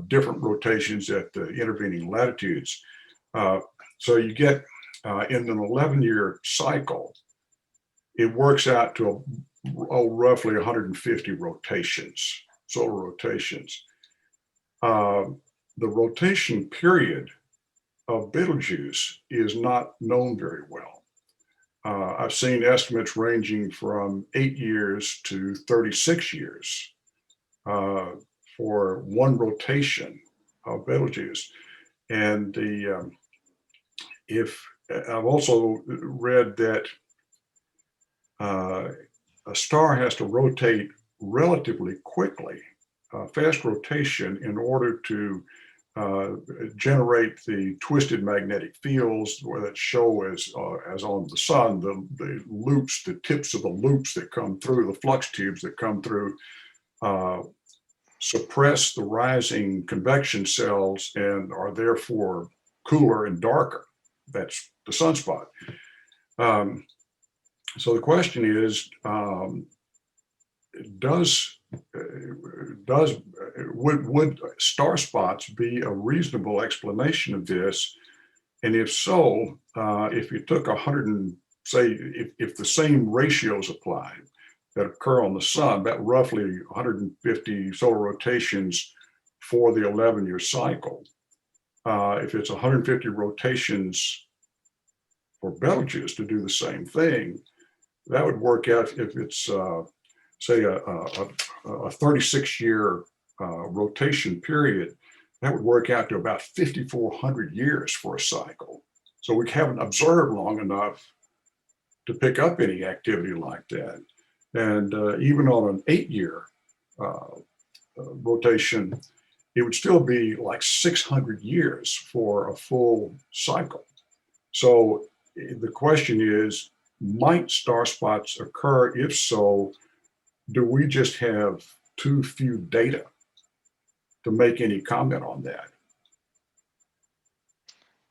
different rotations at the intervening latitudes. So you get in an 11-year cycle, it works out to roughly 150 rotations, solar rotations. The rotation period of Betelgeuse is not known very well. I've seen estimates ranging from 8 years to 36 years for one rotation of Betelgeuse. And I've also read that a star has to rotate relatively quickly, fast rotation, in order to generate the twisted magnetic fields that show as on the sun, the loops, the tips of the loops that come through, the flux tubes that come through, suppress the rising convection cells and are therefore cooler and darker. That's the sunspot. So the question is, would star spots be a reasonable explanation of this? And if so, if you took 100 and say, if the same ratios applied that occur on the sun, that roughly 150 solar rotations for the 11-year cycle, if it's 150 rotations for Betelgeuse to do the same thing, that would work out if it's say a 36-year rotation period. That would work out to about 5,400 years for a cycle. So we haven't observed long enough to pick up any activity like that. And even on an 8-year rotation, it would still be like 600 years for a full cycle. So the question is, might star spots occur? If so, do we just have too few data to make any comment on that?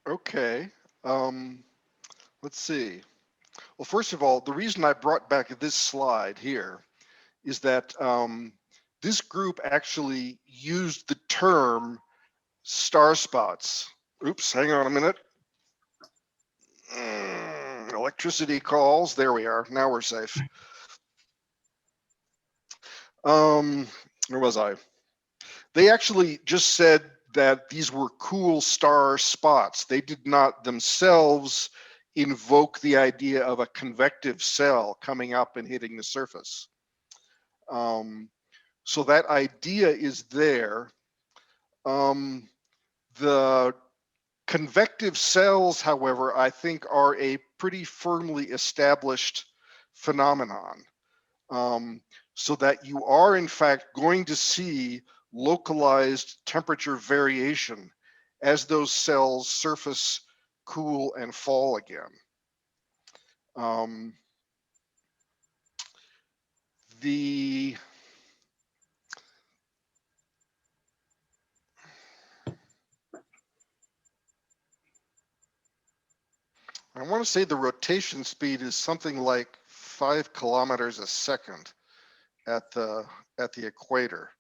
Okay. Let's see. Well, first of all, the reason I brought back this slide here is that this group actually used the term star spots. Oops, hang on a minute. Electricity calls. There we are. Now we're safe. Where was I? They actually just said that these were cool star spots. They did not themselves invoke the idea of a convective cell coming up and hitting the surface. So that idea is there. The convective cells, however, I think are a pretty firmly established phenomenon. So that you are in fact going to see localized temperature variation as those cells surface, cool, and fall again. I want to say the rotation speed is something like 5 kilometers a second at the equator.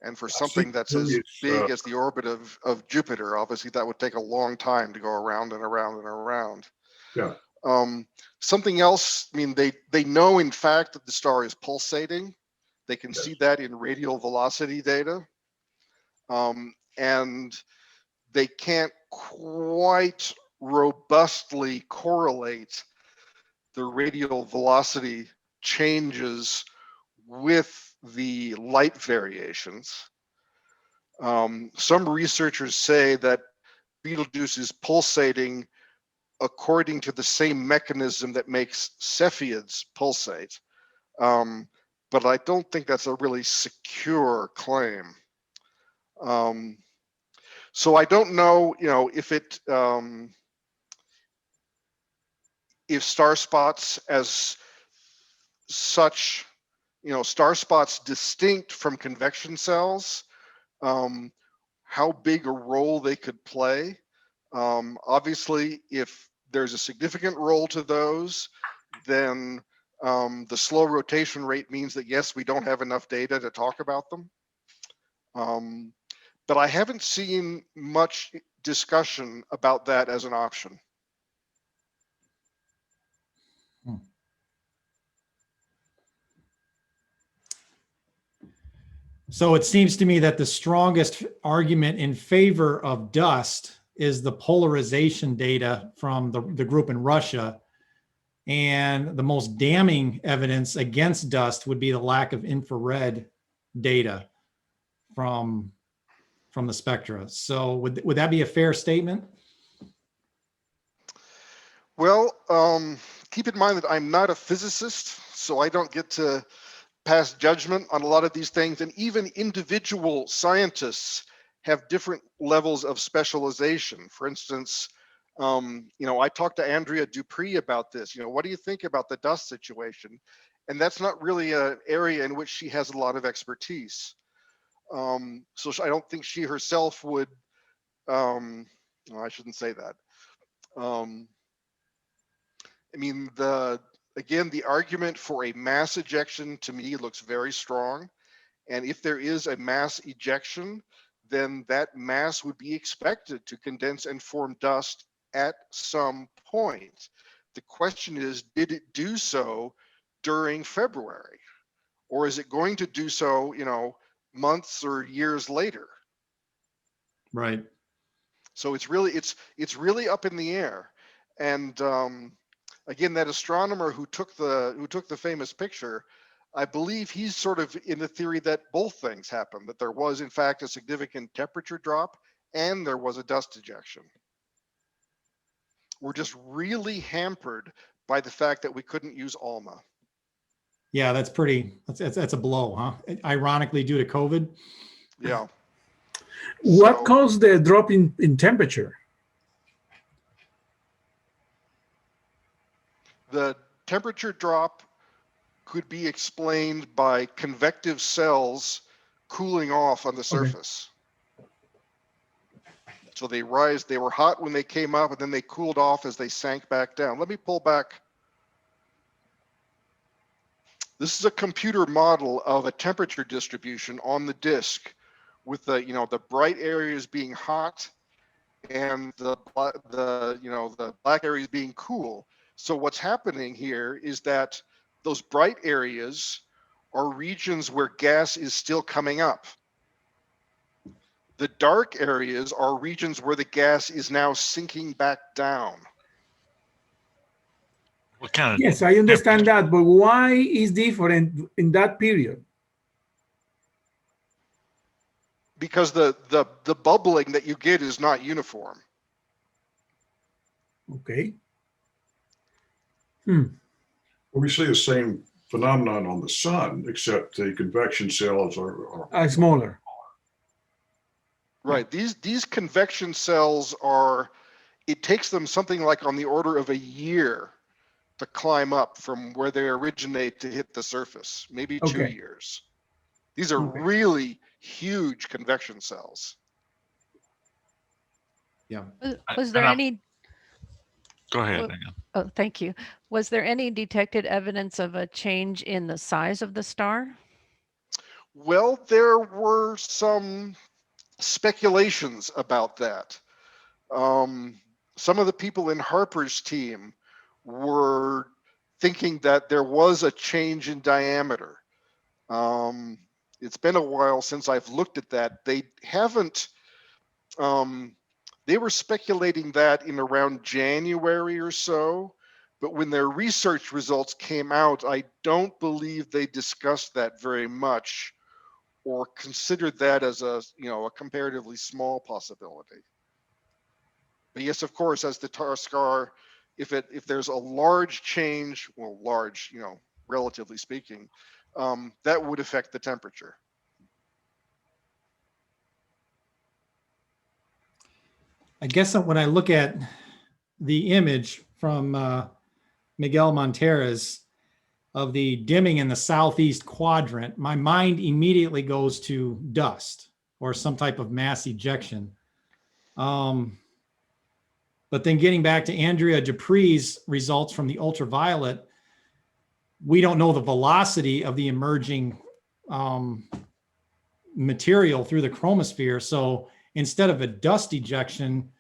And for something that's as big as the orbit of Jupiter, obviously that would take a long time to go around and around and around. Yeah. Something else, I mean, they know in fact that the star is pulsating. They can see that in radial velocity data. And they can't quite robustly correlate the radial velocity changes with the light variations. Some researchers say that Betelgeuse is pulsating according to the same mechanism that makes Cepheids pulsate. But I don't think that's a really secure claim. So I don't know, if star spots as such, star spots distinct from convection cells, how big a role they could play. Obviously, if there's a significant role to those, then the slow rotation rate means that, yes, we don't have enough data to talk about them. But I haven't seen much discussion about that as an option. So it seems to me that the strongest argument in favor of dust is the polarization data from the group in Russia. And the most damning evidence against dust would be the lack of infrared data from the spectra. So would that be a fair statement? Well, keep in mind that I'm not a physicist, so I don't get to pass judgment on a lot of these things. And even individual scientists have different levels of specialization. For instance, I talked to Andrea Dupree about this. What do you think about the dust situation? And that's not really an area in which she has a lot of expertise. So I don't think she herself would, I shouldn't say that. Again, the argument for a mass ejection to me looks very strong. And if there is a mass ejection, then that mass would be expected to condense and form dust at some point. The question is, did it do so during February? Or is it going to do so, months or years later? Right. So it's really up in the air. And again, that astronomer who took the famous picture, I believe he's sort of in the theory that both things happened, that there was in fact a significant temperature drop and there was a dust ejection. We're just really hampered by the fact that we couldn't use ALMA. Yeah, that's a blow, huh? Ironically, due to COVID. Yeah. What So- caused the drop in temperature? The temperature drop could be explained by convective cells cooling off on the surface. So they were hot when they came up, and then they cooled off as they sank back down. Let me pull back. This is a computer model of a temperature distribution on the disk, with the bright areas being hot and the black areas being cool. So what's happening here is that those bright areas are regions where gas is still coming up. The dark areas are regions where the gas is now sinking back down. What kind of Yes, I understand that, but why is different in that period? Because the bubbling that you get is not uniform. Okay. We see the same phenomenon on the sun, except the convection cells are Smaller. Right. These convection cells it takes them something like on the order of a year to climb up from where they originate to hit the surface, maybe 2 Okay. years. These are Okay. really huge convection cells. Yeah. Was there any, Go ahead, Well- Megan. oh, thank you. Was there any detected evidence of a change in the size of the star? Well, there were some speculations about that. Some of the people in Harper's team were thinking that there was a change in diameter. It's been a while since I've looked at that. They haven't, they were speculating that in around January or so, but when their research results came out, I don't believe they discussed that very much or considered that as a comparatively small possibility. But yes, of course, as the tar scar, if there's a large change, well, large, relatively speaking, that would affect the temperature. I guess when I look at the image from Miguel Monteras of the dimming in the southeast quadrant, my mind immediately goes to dust or some type of mass ejection. But then getting back to Andrea Dupree's results from the ultraviolet, we don't know the velocity of the emerging material through the chromosphere. So instead of a dust ejection,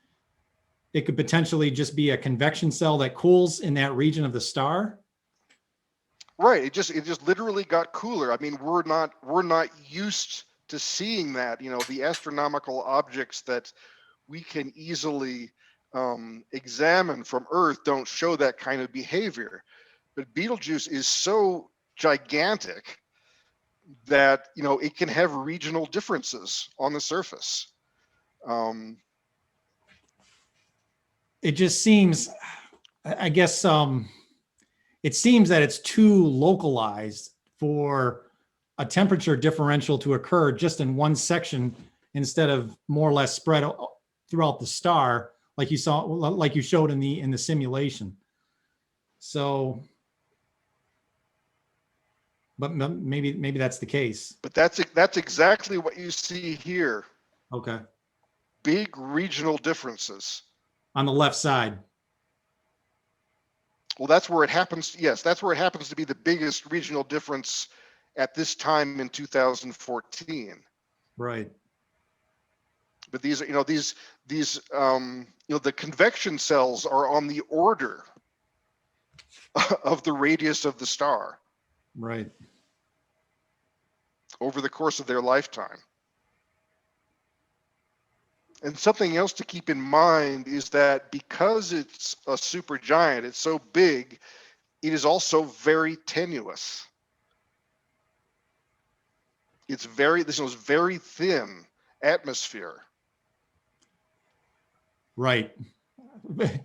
it could potentially just be a convection cell that cools in that region of the star. Right. It just literally got cooler. I mean, we're not used to seeing that. The astronomical objects that we can easily examine from Earth don't show that kind of behavior. But Betelgeuse is so gigantic that it can have regional differences on the surface. It just seems, I guess, it seems that it's too localized for a temperature differential to occur just in one section instead of more or less spread throughout the star, like you showed in the simulation. So, but maybe that's the case. But that's exactly what you see here. Okay. Big regional differences. On the left side. Well, that's where it happens. Yes, that's where it happens to be the biggest regional difference at this time in 2014. Right. But these are, the convection cells are on the order of the radius of the star. Right. Over the course of their lifetime. And something else to keep in mind is that because it's a supergiant, it's so big, it is also very tenuous. This is very thin atmosphere. Right.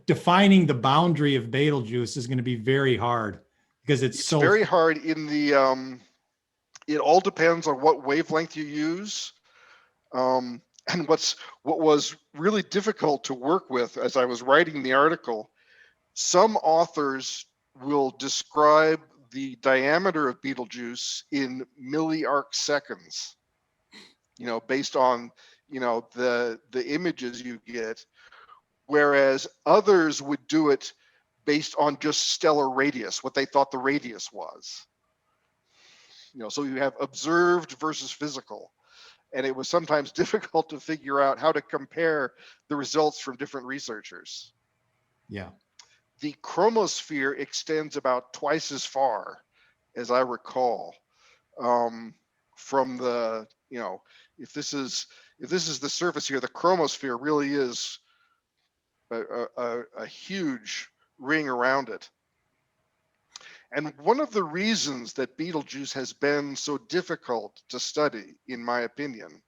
defining the boundary of Betelgeuse is going to be very hard because it's so very hard in the, it all depends on what wavelength you use. And what was really difficult to work with as I was writing the article, some authors will describe the diameter of Betelgeuse in milliarc seconds, based on, the images you get, whereas others would do it based on just stellar radius, what they thought the radius was. So you have observed versus physical. And it was sometimes difficult to figure out how to compare the results from different researchers. Yeah. The chromosphere extends about twice as far, as I recall, from the, if this is the surface here, the chromosphere really is a huge ring around it. And one of the reasons that Betelgeuse has been so difficult to study, in my opinion,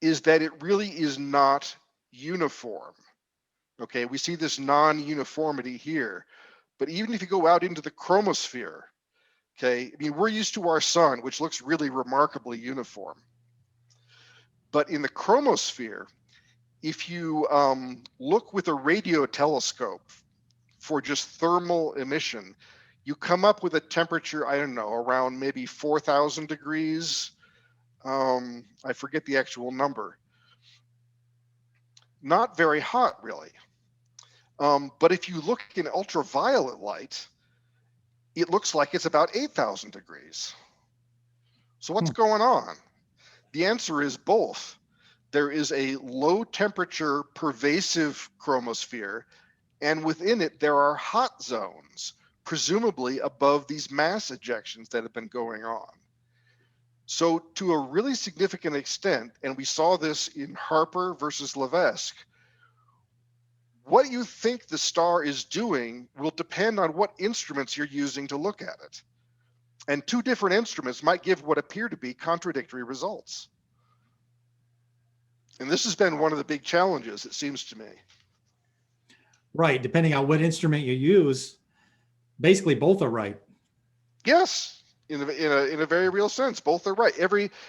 is that it really is not uniform. Okay, we see this non-uniformity here, but even if you go out into the chromosphere, okay, I mean, we're used to our sun, which looks really remarkably uniform. But in the chromosphere, if you look with a radio telescope for just thermal emission, you come up with a temperature, I don't know, around maybe 4,000 degrees. I forget the actual number. Not very hot, really. But if you look in ultraviolet light, it looks like it's about 8,000 degrees. So what's going on? The answer is both. There is a low temperature pervasive chromosphere, and within it, there are hot zones, presumably above these mass ejections that have been going on. So to a really significant extent, and we saw this in Harper versus Levesque, what you think the star is doing will depend on what instruments you're using to look at it. And two different instruments might give what appear to be contradictory results. And this has been one of the big challenges, it seems to me. Right. Depending on what instrument you use, basically both are right. Yes, in a very real sense, both are right.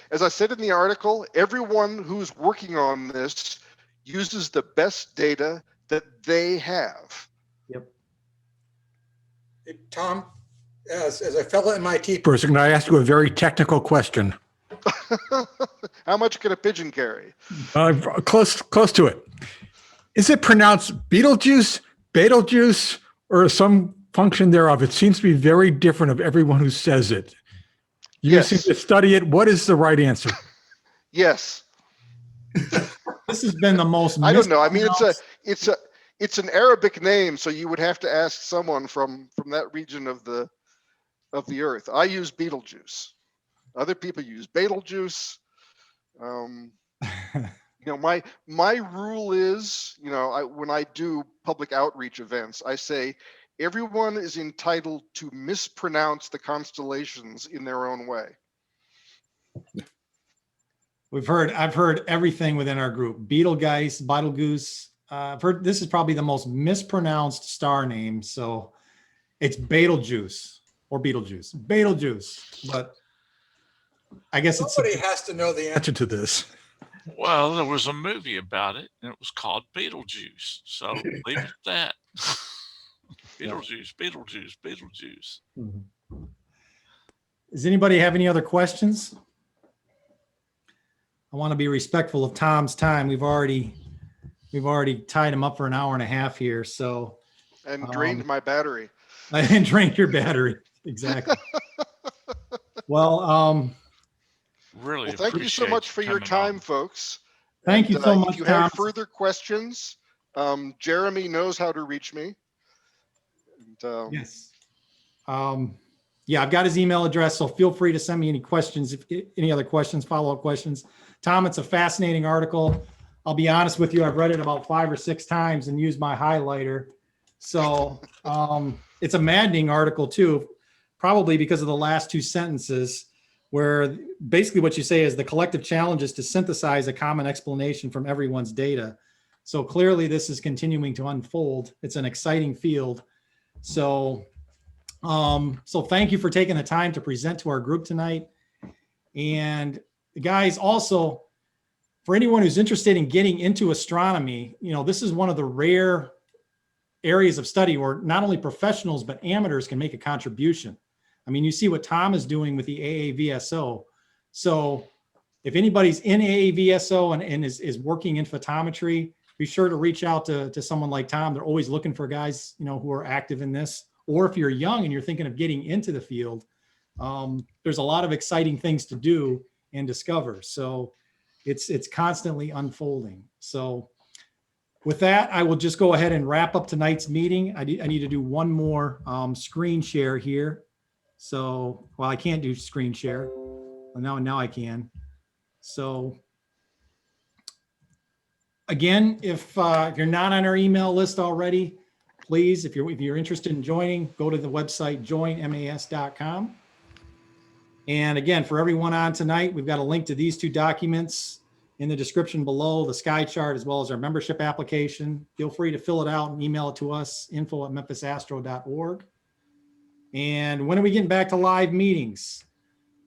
As I said in the article, everyone who's working on this uses the best data that they have. Yep. Hey, Tom, as a fellow MIT person, can I ask you a very technical question? How much can a pigeon carry? Close to it. Is it pronounced Betelgeuse, Betelgeuse, or some function thereof? It seems to be very different of everyone who says it. You seem to study it. What is the right answer? Yes. This has been the most. I don't know. I mean, it's an Arabic name, so you would have to ask someone from that region of the earth. I use Betelgeuse. Other people use Betelgeuse. My rule is, when I do public outreach events, I say everyone is entitled to mispronounce the constellations in their own way. I've heard everything within our group. Betelgeuse. I've heard this is probably the most mispronounced star name. So it's Betelgeuse or Betelgeuse. But I guess somebody has to know the answer to this. Well, there was a movie about it, and it was called Beetlejuice. So leave it at that. Beetlejuice. Mm-hmm. Does anybody have any other questions? I want to be respectful of Tom's time. We've already tied him up for an hour and a half here. So and drained my battery. And drained your battery. Exactly. Well, really. Well, thank you so much for your time, folks. Thank you so much. If you have further questions, Jeremy knows how to reach me. And, yes. Yeah, I've got his email address, so feel free to send me any questions, if any other questions, follow-up questions. Tom, it's a fascinating article. I'll be honest with you, I've read it about 5 or 6 times and used my highlighter. So it's a maddening article too, probably because of the last 2 sentences, where basically what you say is the collective challenge is to synthesize a common explanation from everyone's data. So clearly this is continuing to unfold. It's an exciting field. So, so thank you for taking the time to present to our group tonight. And guys, also, for anyone who's interested in getting into astronomy, you know, this is one of the rare areas of study where not only professionals, but amateurs can make a contribution. I mean, you see what Tom is doing with the AAVSO. So if anybody's in AAVSO and is working in photometry, be sure to reach out to someone like Tom. They're always looking for guys, you know, who are active in this. Or if you're young and you're thinking of getting into the field, there's a lot of exciting things to do and discover. So it's constantly unfolding. So with that, I will just go ahead and wrap up tonight's meeting. I need to do one more screen share here. So, well, I can't do screen share. Well, now I can. So again, if you're not on our email list already, please, if you're interested in joining, go to the website joinmas.com. And again, for everyone on tonight, we've got a link to these two documents in the description below, the sky chart, as well as our membership application. Feel free to fill it out and email it to us, info@memphisastro.org. And when are we getting back to live meetings?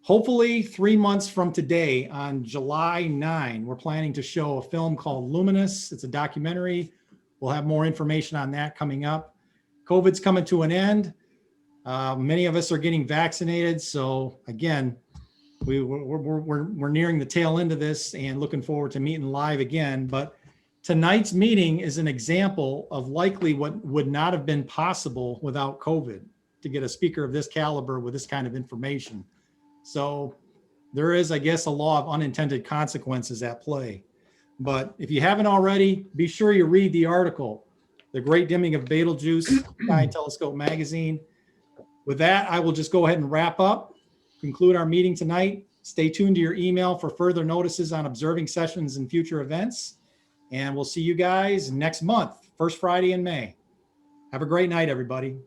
Hopefully 3 months from today on July 9, we're planning to show a film called Luminous. It's a documentary. We'll have more information on that coming up. COVID's coming to an end. Many of us are getting vaccinated. So again, we're nearing the tail end of this and looking forward to meeting live again. But tonight's meeting is an example of likely what would not have been possible without COVID, to get a speaker of this caliber with this kind of information. So there is, I guess, a law of unintended consequences at play. But if you haven't already, be sure you read the article, The Great Dimming of Betelgeuse, Sky Telescope Magazine. With that, I will just go ahead and wrap up, conclude our meeting tonight. Stay tuned to your email for further notices on observing sessions and future events. And we'll see you guys next month, first Friday in May. Have a great night, everybody.